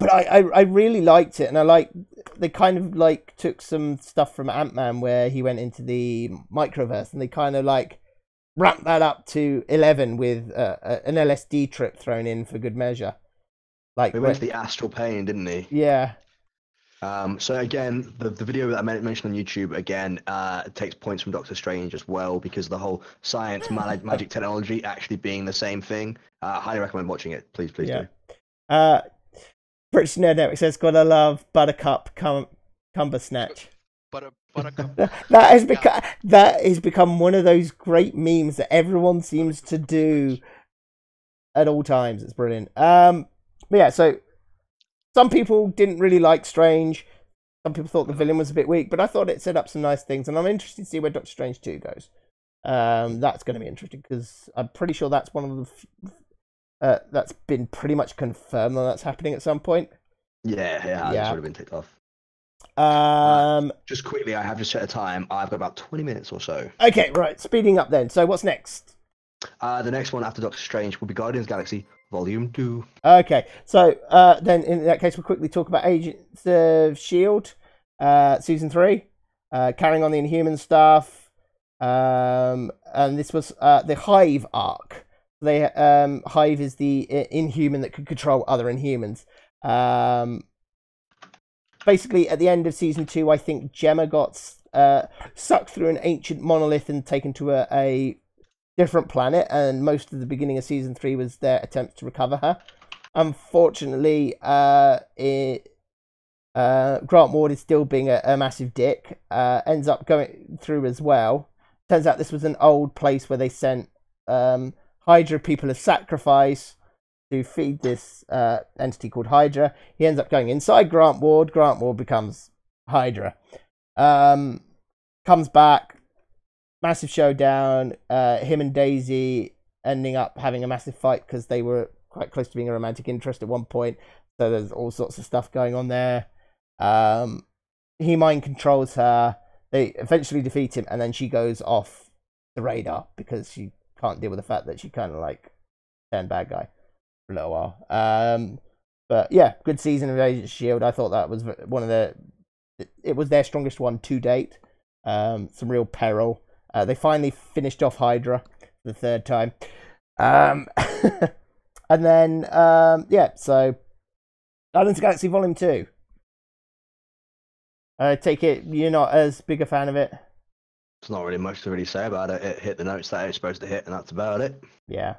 But I really liked it, and I like they kind of like took some stuff from Ant-Man where he went into the microverse, and they kind of like ramped that up to 11 with an LSD trip thrown in for good measure. Like He went to the astral plane, didn't he? Yeah. So again, the video that I mentioned on YouTube again takes points from Doctor Strange as well, because of the whole science, magic, technology actually being the same thing. Highly recommend watching it. Please do. British Nerd Network says, "Gotta love Buttercup Cumber Snatch." Buttercup. that has become one of those great memes that everyone seems to do at all times. It's brilliant. But yeah, so some people didn't really like Strange. Some people thought the villain was a bit weak, but I thought it set up some nice things, and I'm interested to see where Doctor Strange 2 goes. That's going to be interesting because I'm pretty sure that's one of the that's been pretty much confirmed that that's happening at some point. Yeah, it's already been ticked off. Just quickly, I have just set a time. I've got about 20 minutes or so. Okay, right. Speeding up then. So what's next? The next one after Doctor Strange will be Guardians of the Galaxy Volume 2. Okay, so then in that case, we'll quickly talk about Agents of S.H.I.E.L.D. Season 3, carrying on the Inhuman stuff. And this was the Hive arc. Hive is the Inhuman that could control other Inhumans. Basically, at the end of Season 2, I think Gemma got sucked through an ancient monolith and taken to a different planet, and most of the beginning of Season 3 was their attempts to recover her. Unfortunately, Grant Ward is still being a massive dick. Ends up going through as well. Turns out this was an old place where they sent Hydra people as sacrifice to feed this entity called Hydra. He ends up going inside Grant Ward. Grant Ward becomes Hydra. Comes back. Massive showdown. Him and Daisy ending up having a massive fight because they were quite close to being a romantic interest at one point. So there's all sorts of stuff going on there. He mind controls her. They eventually defeat him, and then she goes off the radar because she can't deal with the fact that she kind of like turned bad guy for a little while. But yeah, good season of Agents of S.H.I.E.L.D. I thought that was one of it was their strongest one to date. Some real peril. They finally finished off Hydra for the third time. And then, so Guardians of the Galaxy Volume 2. I take it you're not as big a fan of it? There's not really much to really say about it. It hit the notes that it was supposed to hit, and that's about it. Yeah.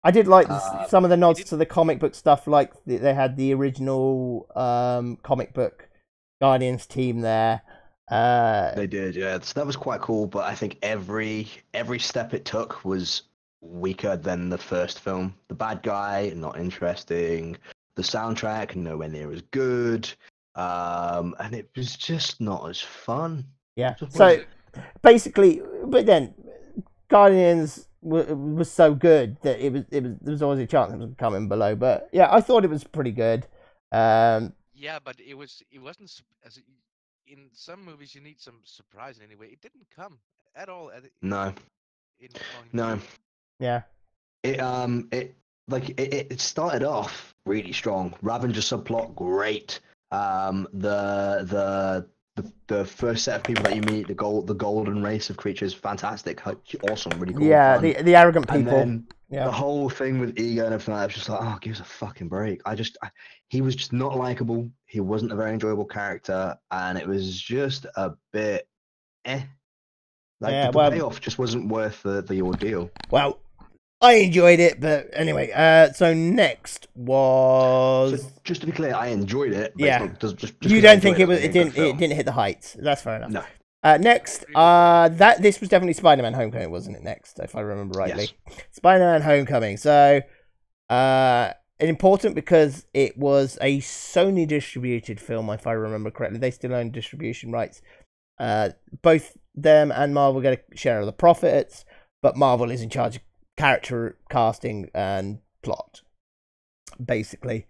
I did like some of the nods to the comic book stuff, like they had the original comic book Guardians team there. They did, yeah. So that was quite cool, but I think every step it took was weaker than the first film. The bad guy, not interesting. The soundtrack, nowhere near as good. And it was just not as fun. Yeah. So basically, but then Guardians was so good that there was always a chance it was coming below. But yeah, I thought it was pretty good. Yeah, but it wasn't as in some movies you need some surprise anyway. It didn't come at all. No, On no. view. Yeah. It started off really strong. Ravager subplot, great. The first set of people that you meet, the golden race of creatures, fantastic, awesome, really cool. Yeah, fun. the arrogant people. And then yeah. the whole thing with Ego and everything like that, I was just like, oh, give us a fucking break. He was just not likable. He wasn't a very enjoyable character, and it was just a bit the payoff just wasn't worth the ordeal. Well, I enjoyed it, but anyway. So next was. So just to be clear, I enjoyed it. But yeah. Just you don't think it didn't hit the heights? That's fair enough. No. Next, this was definitely Spider-Man: Homecoming, wasn't it? Next, if I remember rightly, yes. Spider-Man: Homecoming. So, important because it was a Sony distributed film, if I remember correctly. They still own distribution rights. Both them and Marvel get a share of the profits, but Marvel is in charge of character casting and plot, basically.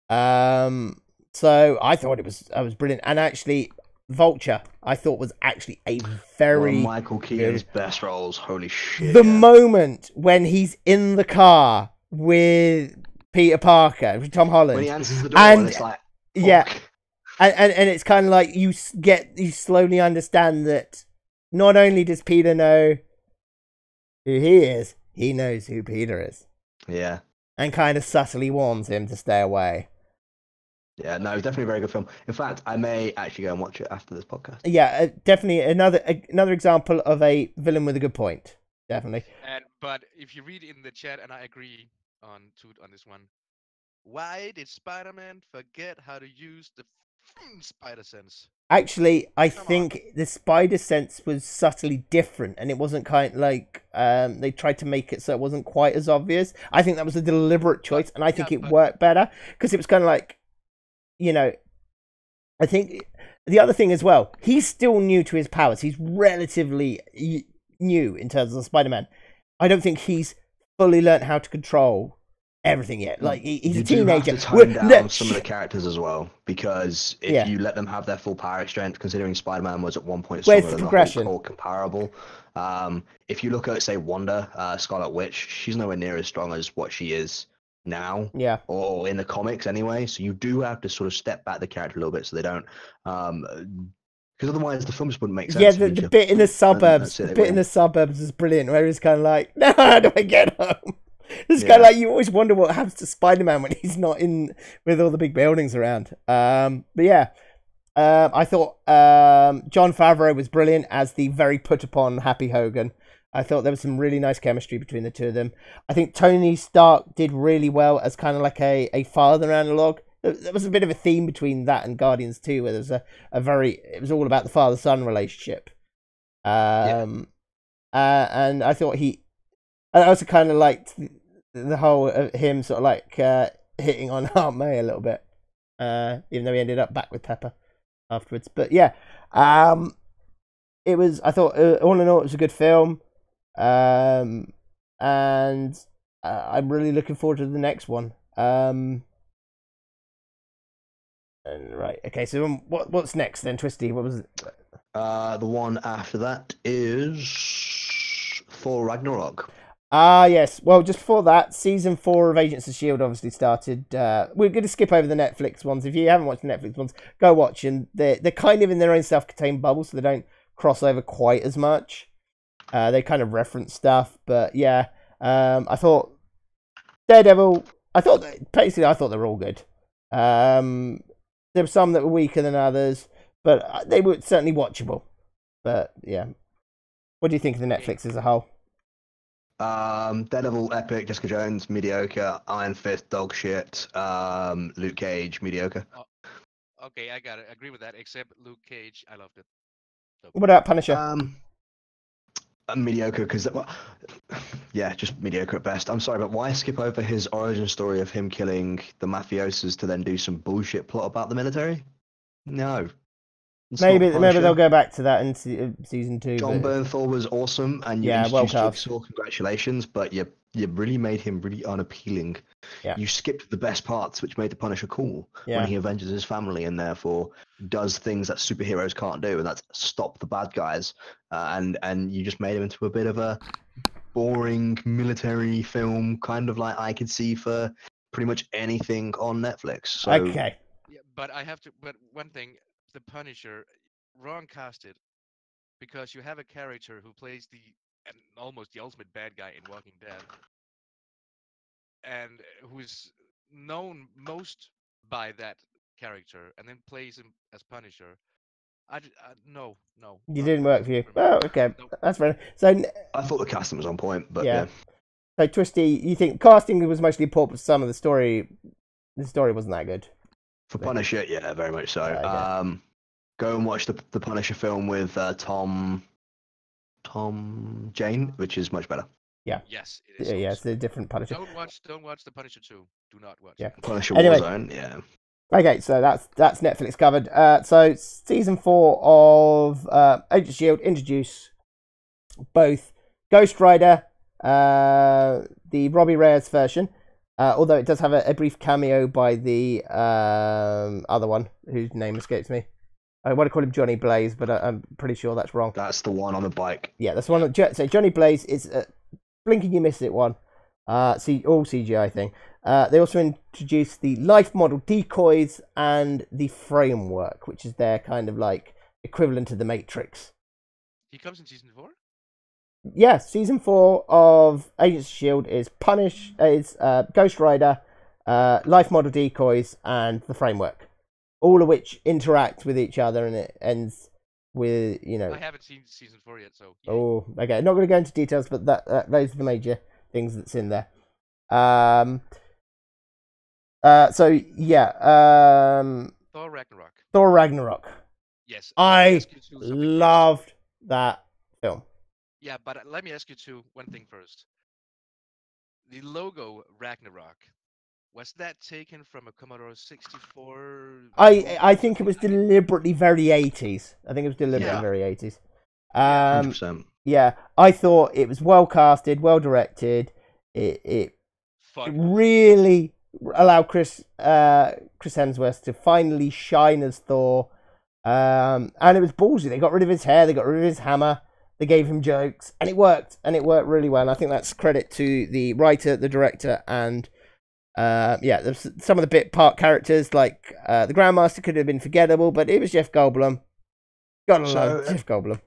So I thought it was brilliant, and actually. Vulture, I thought was actually a very one of Michael Keaton's best roles. Holy shit! The moment when he's in the car with Peter Parker, with Tom Holland, when he answers the door, and it's like, fuck. Yeah, and it's kind of like you slowly understand that not only does Peter know who he is, he knows who Peter is. Yeah, and kind of subtly warns him to stay away. Yeah, no, it's definitely a very good film. In fact, I may actually go and watch it after this podcast. Yeah, definitely another example of a villain with a good point. Definitely. But if you read in the chat, and I agree on this one, why did Spider-Man forget how to use the spider sense? Actually, I think the spider sense was subtly different, and it wasn't kind of like they tried to make it so it wasn't quite as obvious. I think that was a deliberate choice, and I think it worked better because it was kind of like. I think the other thing as well, he's still new to his powers. He's relatively new in terms of Spider-Man. I don't think he's fully learned how to control everything yet. Like he's a teenager. You do have to tone down some of the characters as well, because if you let them have their full power strength, considering Spider-Man was at one point stronger than the Hulk or comparable. If you look at, say, Wanda, Scarlet Witch, she's nowhere near as strong as what she is now, or in the comics anyway. So you do have to sort of step back the character a little bit so they don't, because otherwise the film just wouldn't make sense. Yeah, the bit in the suburbs, is brilliant. Where he's kind of like, "No, how do I get home?" It's kind of like you always wonder what happens to Spider-Man when he's not in with all the big buildings around. But yeah, I thought Jon Favreau was brilliant as the very put upon Happy Hogan. I thought there was some really nice chemistry between the two of them. I think Tony Stark did really well as kind of like a father analog. There was a bit of a theme between that and Guardians 2, where there's it was all about the father-son relationship. And I thought I also kind of liked the whole him sort of like hitting on Aunt May a little bit, even though he ended up back with Pepper afterwards. But yeah, it was. I thought all in all, it was a good film. And I'm really looking forward to the next one. And right, okay. So what's next then, Twisty? What was it? The one after that is Thor Ragnarok. Yes. Well, just before that, season 4 of Agents of S.H.I.E.L.D. obviously started. We're going to skip over the Netflix ones. If you haven't watched the Netflix ones, go watch. And they're kind of in their own self-contained bubble, so they don't cross over quite as much. They kind of reference stuff, but yeah. I thought Daredevil. I thought they were all good. There were some that were weaker than others, but they were certainly watchable. But yeah, what do you think of the Netflix as a whole? Daredevil, epic. Jessica Jones, mediocre. Iron Fist, dog shit. Luke Cage, mediocre. Okay, I got it. I agree with that. Except Luke Cage, I loved it. So, what about Punisher? Mediocre, because just mediocre at best. I'm sorry, but why skip over his origin story of him killing the mafiosos to then do some bullshit plot about the military? No. It's not Maybe Punisher. they'll go back to that in season 2. John but... Bernthal was awesome, and you Yeah, well introduced cast. Jigsaw. Congratulations, but you really made him really unappealing. Yeah. You skipped the best parts, which made the Punisher cool when he avenges his family and therefore does things that superheroes can't do, and that's stop the bad guys. And you just made him into a bit of a boring military film, kind of like I could see for pretty much anything on Netflix. So, Okay. Yeah, but one thing, the Punisher, wrong casted, because you have a character who plays almost the ultimate bad guy in Walking Dead, and who's known most by that character, and then plays him as Punisher. No. You not didn't work for you. me. Oh, okay. Nope. That's fair. So I thought the casting was on point, but yeah. So Twisty, you think casting was mostly poor, but some of the story wasn't that good. For Punisher, yeah, very much so. Okay. Go and watch the Punisher film with Tom Jane, which is much better. Yeah. Yes, it is. Yeah, it's a different Punisher. Don't watch the Punisher 2. Do not watch. Yeah. It. Punisher Anyway. Warzone, yeah. Okay, so that's Netflix covered. So season 4 of Agents of Shield introduce both Ghost Rider, the Robbie Reyes version, although it does have a brief cameo by the other one whose name escapes me. I want to call him Johnny Blaze, but I'm pretty sure that's wrong. That's the one on the bike. Yeah, that's the one. So Johnny Blaze is blinking you miss it one. All CGI thing. They also introduced the life model decoys and the framework, which is their kind of like equivalent to the Matrix. He comes in season 4? Yeah, season 4 of Agents of Shield is Ghost Rider, life model decoys, and the framework, all of which interact with each other, and it ends with I haven't seen season 4 yet, so. Yeah. Oh, okay. Not going to go into details, but those are the major things that's in there. So yeah. Thor Ragnarok. Thor Ragnarok. Yes. I loved that film. Yeah, but let me ask you one thing first. The logo Ragnarok, was that taken from a Commodore 64? I think it was deliberately very 80s. I think it was deliberately very 80s. 100%. Yeah, I thought it was well casted, well directed. It really allowed Chris Hemsworth to finally shine as Thor. And it was ballsy. They got rid of his hair, they got rid of his hammer, they gave him jokes, and it worked really well. And I think that's credit to the writer, the director, and there's some of the bit part characters, like the Grandmaster could have been forgettable, but it was Jeff Goldblum. Gotta love Jeff Goldblum.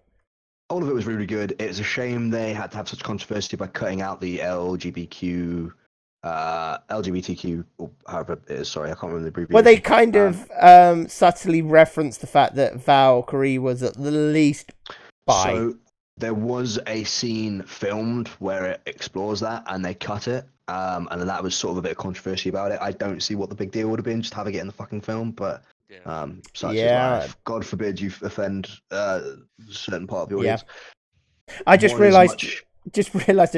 All of it was really good. It's a shame they had to have such controversy by cutting out the LGBTQ, or however it is. Sorry, I can't remember the abbreviation. Well, they kind of subtly referenced the fact that Valkyrie was at the least bi. So there was a scene filmed where it explores that, and they cut it. And that was sort of a bit of controversy about it. I don't see what the big deal would have been, just having it in the fucking film, but such is life. God forbid you offend a certain part of the audience. Yeah. I just realised I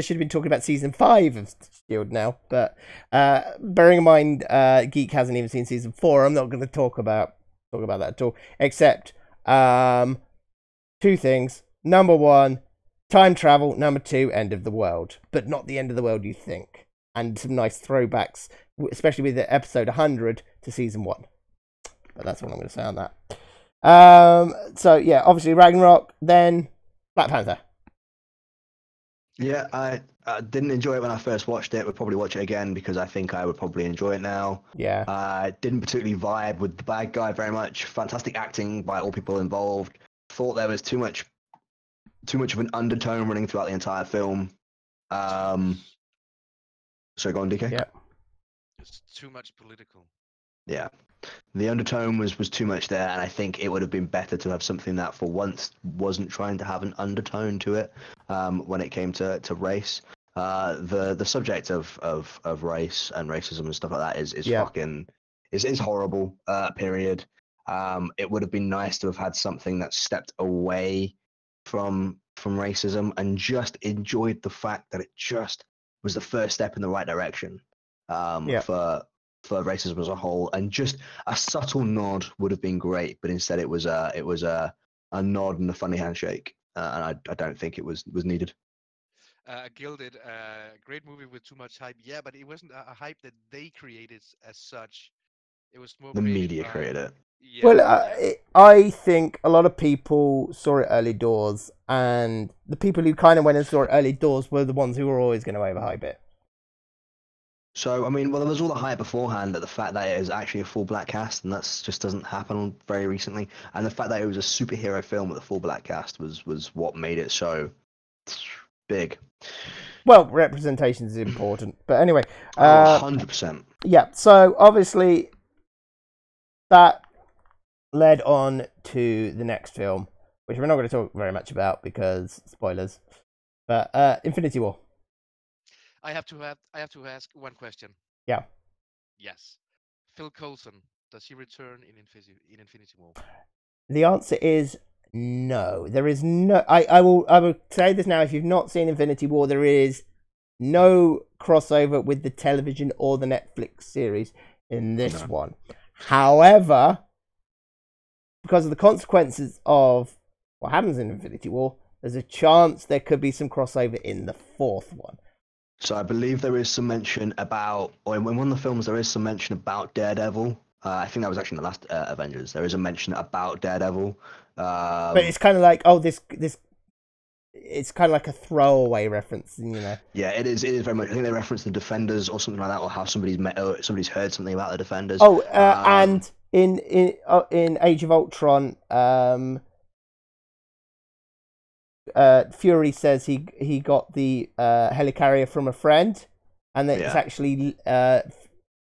should have been talking about season 5 of Shield now, but bearing in mind Geek hasn't even seen season 4, I'm not going to talk about that at all, except 2 things. Number 1, time travel. Number 2, end of the world, but not the end of the world you think. And some nice throwbacks, especially with the episode 100 to season 1. But that's what I'm going to say on that. So yeah, obviously Ragnarok, then Black Panther. Yeah, I didn't enjoy it when I first watched it. Would probably watch it again because I think I would probably enjoy it now. Yeah. I didn't particularly vibe with the bad guy very much. Fantastic acting by all people involved. Thought there was too much of an undertone running throughout the entire film. So go on, DK. Yeah. It's too much political. Yeah. The undertone was too much there, and I think it would have been better to have something that for once wasn't trying to have an undertone to it when it came to race. The subject of race and racism and stuff like that is fucking is horrible, period. It would have been nice to have had something that stepped away from racism and just enjoyed the fact that it just was the first step in the right direction for for racism as a whole, and just a subtle nod would have been great, but instead it was a nod and a funny handshake, and I don't think it was needed. Gilded, great movie with too much hype. Yeah, but it wasn't a hype that they created as such. It was more The created media by. created it. Yeah, Well, yeah. I think a lot of people saw it early doors, and the people who kind of went and saw it early doors were the ones who were always going to overhype it. So, I mean, well, there was all the hype beforehand at the fact that it is actually a full black cast, and that's just doesn't happen very recently. And the fact that it was a superhero film with a full black cast was what made it so big. Well, representation is important, but anyway, 100%. yeah. So obviously, that led on to the next film, which we're not going to talk very much about because spoilers. But Infinity War. I have to ask one question. Yeah. Yes. Phil Coulson, does he return in Infinity War? The answer is no. There is no. I will say this now. If you've not seen Infinity War, there is no crossover with the television or the Netflix series in this one. However, because of the consequences of what happens in Infinity War, there's a chance there could be some crossover in the fourth one. So I believe there is some mention about, or in one of the films, there is some mention about Daredevil. I think that was actually in the last Avengers. There is a mention about Daredevil. But it's kind of like, this. It's kind of like a throwaway reference, you know. Yeah, it is. It is very much. I think they reference the Defenders or something like that, or how somebody's heard something about the Defenders. Oh, and in Age of Ultron, Fury says he got the helicarrier from a friend, and that it's actually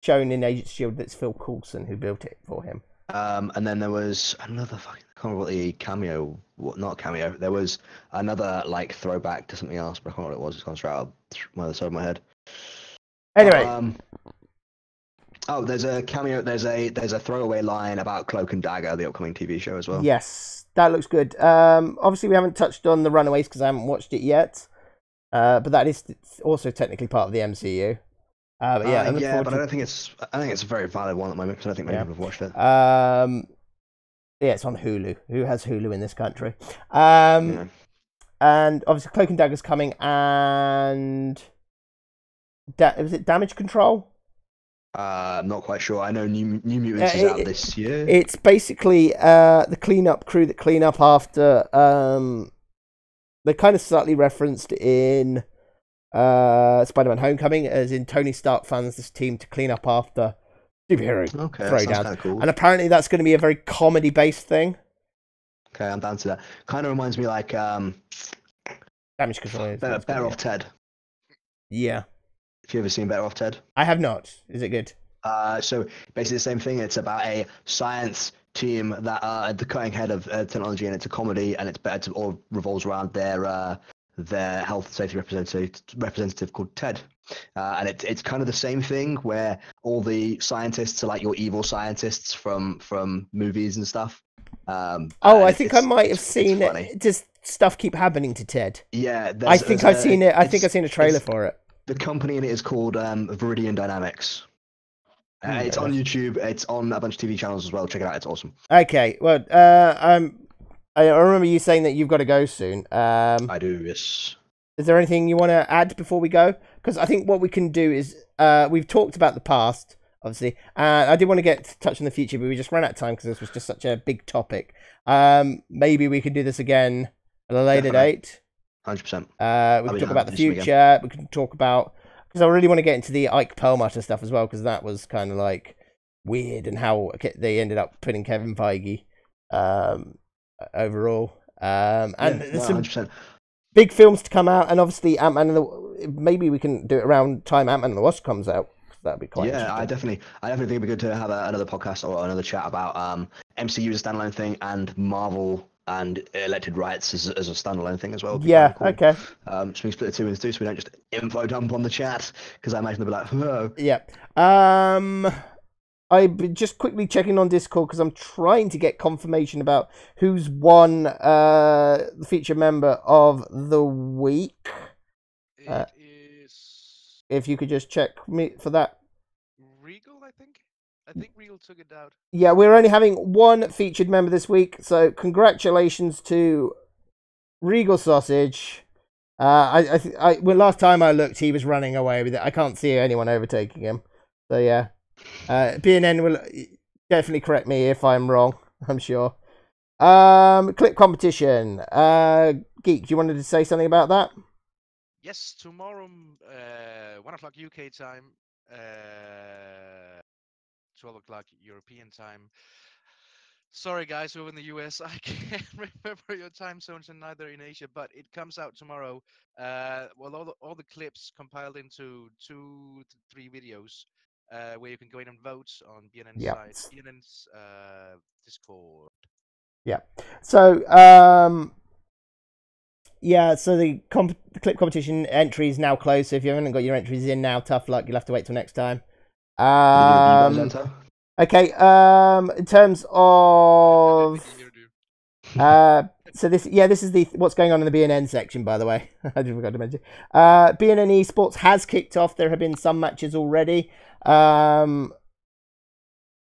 shown in Agents of S.H.I.E.L.D. that's Phil Coulson who built it for him. And then there was another I can't remember what the cameo, not cameo. There was another like throwback to something else, but I can't remember what it was. It's gone straight out of the side of my head. Anyway. There's a cameo. There's a throwaway line about Cloak and Dagger, the upcoming TV show as well. Yes, that looks good. Obviously we haven't touched on the Runaways because I haven't watched it yet. But that is also technically part of the MCU. But yeah, but I think it's a very valid one at the moment because I don't think many people have watched it. Yeah, it's on Hulu. Who has Hulu in this country? And obviously Cloak and Dagger's coming, and was it Damage Control? I'm not quite sure. I know New Mutants is out this year. It's basically the cleanup crew that clean up after. They're kind of slightly referenced in Spider-Man: Homecoming, as in Tony Stark funds this team to clean up after superhero throwdowns. Cool. And apparently that's going to be a very comedy-based thing. Okay, I'm down to that. Kind of reminds me like Damage Control. Better Off Ted. Yeah. Have you ever seen Better Off Ted? I have not. Is it good? So basically the same thing. It's about a science team that are at the cutting head of technology, and it's a comedy, and it's all revolves around their health and safety representative called Ted. And it's kind of the same thing where all the scientists are like your evil scientists from movies and stuff. I think I might have seen it. Just stuff keep happening to Ted. Yeah, I think I've seen it. I think I've seen a trailer for it. The company in it is called Viridian Dynamics. It's on YouTube. It's on a bunch of TV channels as well. Check it out. It's awesome. Okay. Well, I remember you saying that you've got to go soon. I do, yes. Is there anything you want to add before we go? Because I think what we can do is we've talked about the past, obviously. I did want to get to touch on the future, but we just ran out of time because this was just such a big topic. Maybe we can do this again at a later date. 100%. We can talk about the future. We can talk about, because I really want to get into the Ike Perlmutter stuff as well, because that was kind of like weird, and how they ended up putting Kevin Feige overall. There's some 100%. big films to come out, and obviously maybe we can do it around time Ant-Man and the Wasp comes out. That'd be quite interesting. I definitely think it'd be good to have another podcast or another chat about MCU as a standalone thing, and Marvel and elected rights as a standalone thing as well. Yeah, cool. Okay. So we split the two into two, so we don't just info dump on the chat, because I imagine they'll be like, whoa. Yeah. I'm just quickly checking on Discord because I'm trying to get confirmation about who's won the feature member of the week. It is. If you could just check me for that. Regal, I think. I think Regal took it out. Yeah, we're only having one featured member this week, so congratulations to Regal Sausage. Well, last time I looked, he was running away with it. I can't see anyone overtaking him. So yeah, BNN will definitely correct me if I'm wrong. I'm sure. Clip competition. Geek, do you wanted to say something about that? Yes, tomorrow, 1 o'clock UK time, 12 o'clock European time. Sorry, guys, over in the US, I can't remember your time zones, and neither in Asia. But it comes out tomorrow. Well, all the clips compiled into 2 to 3 videos, where you can go in and vote on BNN's site, BNN's Discord. Yeah. So yeah, so the clip competition entry is now closed. So if you haven't got your entries in now, tough luck. You'll have to wait till next time. Okay. In terms of so this is the what's going on in the BNN section, by the way. I just forgot to mention. BNN Esports has kicked off. There have been some matches already. I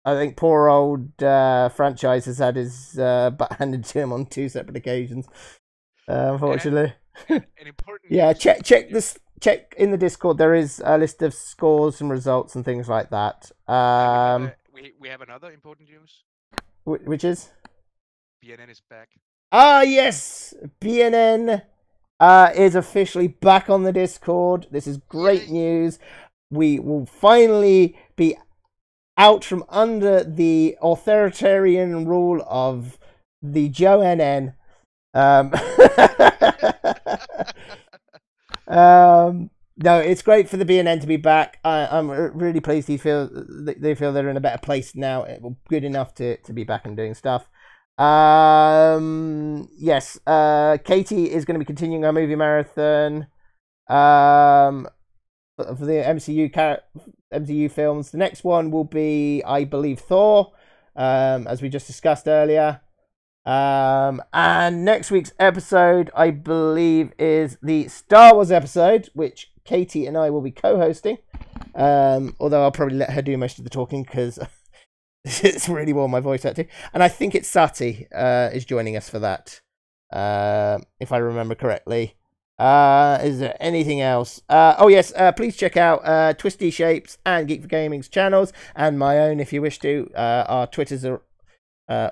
think poor old Franchise has had his butt handed to him on 2 separate occasions. Unfortunately. An important yeah, check in the Discord. There is a list of scores and results and things like that. We have another important news. Which is? BNN is back. Ah, yes! BNN is officially back on the Discord. This is great news. We will finally be out from under the authoritarian rule of the Joe NN. No, it's great for the BNN to be back. I'm really pleased they feel they're in a better place now. Good enough to be back and doing stuff. Yes, Katie is going to be continuing our movie marathon. For the MCU films. The next one will be, I believe, Thor, as we just discussed earlier. And next week's episode, I believe, is the Star Wars episode, which Katie and I will be co-hosting. Although I'll probably let her do most of the talking because it's really worn my voice out too. And I think it's Sati is joining us for that, if I remember correctly. Is there anything else? Oh yes, please check out Twisty Shapes and Geek for Gaming's channels, and my own if you wish to. Our Twitters are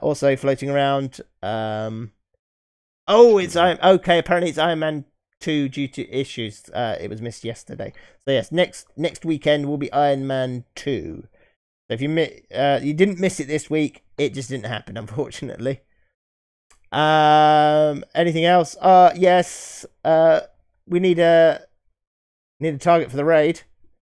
also floating around. It's okay. Apparently it's Iron Man 2 due to issues. It was missed yesterday. So yes, next weekend will be Iron Man 2. So if you didn't miss it this week, it just didn't happen, unfortunately. Anything else? Yes. We need a target for the raid.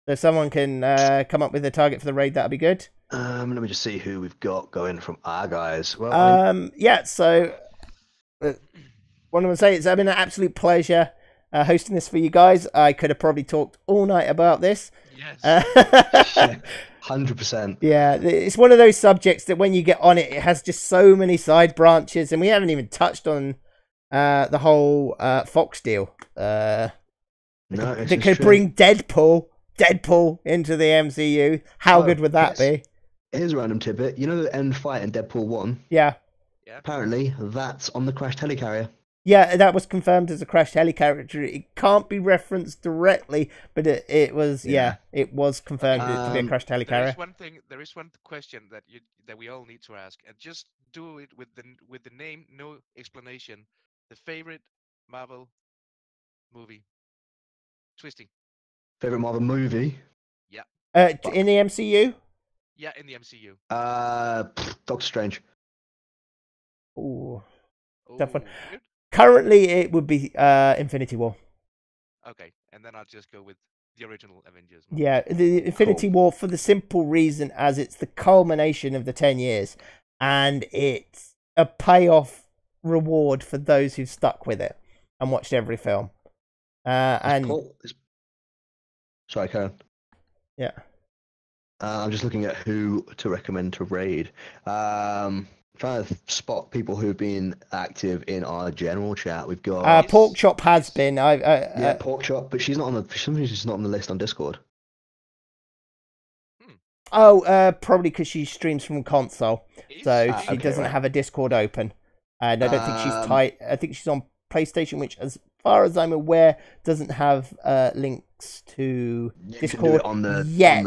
So if someone can come up with a target for the raid, that'd be good. Let me just see who we've got going from our guys. Well, yeah. So, what I'm gonna say is, it's been an absolute pleasure hosting this for you guys. I could have probably talked all night about this. Yes. 100%. Yeah, it's one of those subjects that when you get on it, it has just so many side branches, and we haven't even touched on the whole Fox deal. That could bring Deadpool into the MCU. How good would that be? Here's a random tidbit. You know the end fight in Deadpool 1? Yeah. Apparently, that's on the crashed helicarrier. Yeah, that was confirmed as a crashed helicarrier. It can't be referenced directly, but it was it was confirmed to be a crashed helicarrier. There is one question that we all need to ask, and just do it with the name, no explanation. The favorite Marvel movie, Twisty. Favorite Marvel movie? Yeah. In the MCU? Yeah, in the MCU. Doctor Strange. Ooh, tough one. Currently, it would be Infinity War. Okay, and then I'll just go with the original Avengers. Yeah, the Infinity War, for the simple reason as it's the culmination of the 10 years, and it's a payoff reward for those who've stuck with it and watched every film. Sorry, Karen. Yeah. I'm just looking at who to recommend to raid. Trying to spot people who've been active in our general chat. We've got Pork Chop has been. Pork Chop, but she's not on the. For some reason, she's not on the list on Discord. Oh, probably because she streams from console, so Is she okay, doesn't right. have a Discord open, and I don't think she's Um, tight. I think she's on PlayStation, which, as far as I'm aware, doesn't have links to You can do Discord it on the yet.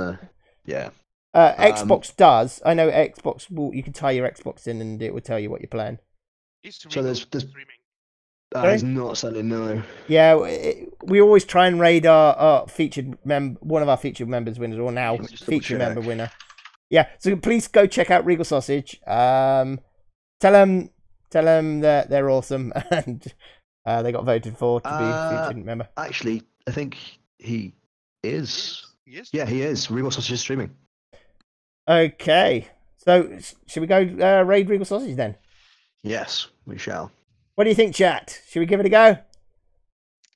yeah. Xbox does. I know Xbox will. You can tie your Xbox in, and it will tell you what you're playing. So there's streaming. Sorry? it's not sadly no. Yeah, we always try and raid our featured one of our featured members winners, or now Just double featured check. member winner. Yeah, so please go check out Regal Sausage. Tell them that they're awesome and they got voted for to be featured member. Actually, I think he is. Yes. Yeah, he is. Regal Sausage is streaming. Okay, so should we go raid Regal Sausage then? Yes, we shall. What do you think, chat? Should we give it a go?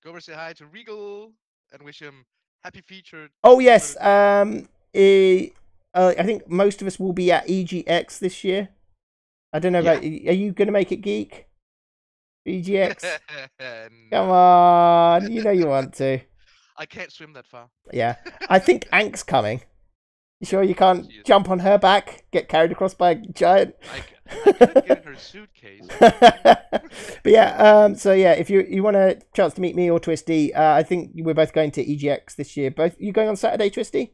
Go over say hi to Regal and wish him happy featured. Oh yes, I think most of us will be at EGX this year. I don't know about. Are you going to make it geek? EGX? Come on, you know you want to. I can't swim that far. Yeah, I think Ank's coming. You sure you can't jump on her back, get carried across by a giant? I could get in her suitcase. But yeah, so yeah, if you want a chance to meet me or Twisty, I think we're both going to EGX this year. Both you going on Saturday, Twisty?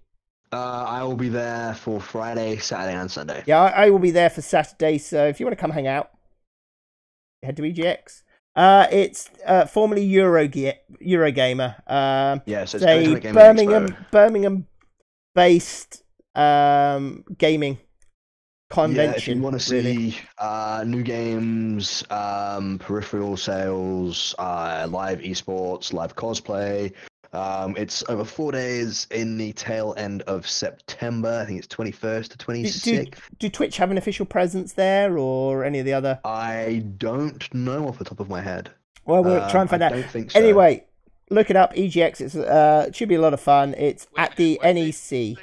I will be there for Friday, Saturday, and Sunday. Yeah, I will be there for Saturday. So if you want to come hang out, head to EGX. It's formerly Eurogamer. Yeah, so it's a Birmingham-based gaming convention. Yeah, if you want to see new games, peripheral sales, live esports, live cosplay, it's over 4 days in the tail end of September. I think it's 21st to 26th. Do Twitch have an official presence there, or any of the other? I don't know off the top of my head. Well, we'll try and find out. I don't think so. Anyway, look it up. EGX. It should be a lot of fun. It's at the NEC.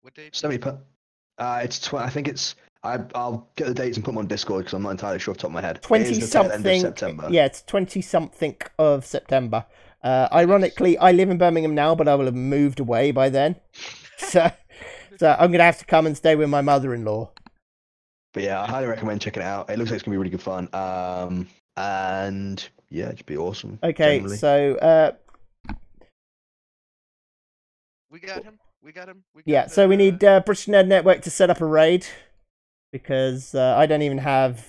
What date? It's I think it's. I'll get the dates and put them on Discord because I'm not entirely sure off the top of my head. 20-something. September. Yeah, it's 20-something of September. Ironically, I live in Birmingham now, but I will have moved away by then. So I'm gonna have to come and stay with my mother-in-law. But yeah, I highly recommend checking it out. It looks like it's gonna be really good fun. And yeah, it'd be awesome. Okay, generally. so We got him. Yeah, so we need British Nerd Network to set up a raid because I don't even have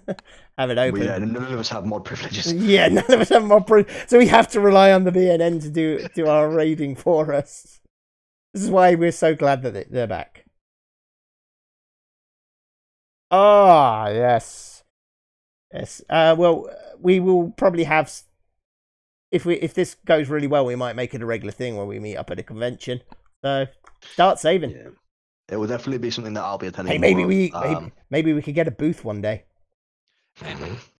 it open. Yeah, none of us have mod privileges. Yeah, none of us have mod privileges, so we have to rely on the BNN to do our raiding for us. This is why we're so glad that they're back. Ah, yes. Well, we will probably have. If this goes really well, we might make it a regular thing where we meet up at a convention. So start saving. Yeah. It will definitely be something that I'll be attending. Hey, maybe we could get a booth one day.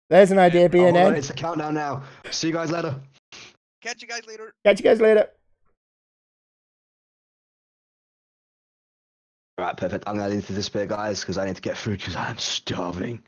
There's an idea, BNN. It's the countdown now. See you guys later. Catch you guys later. Alright, perfect. I'm going to need to disappear, guys, because I need to get food because I'm starving.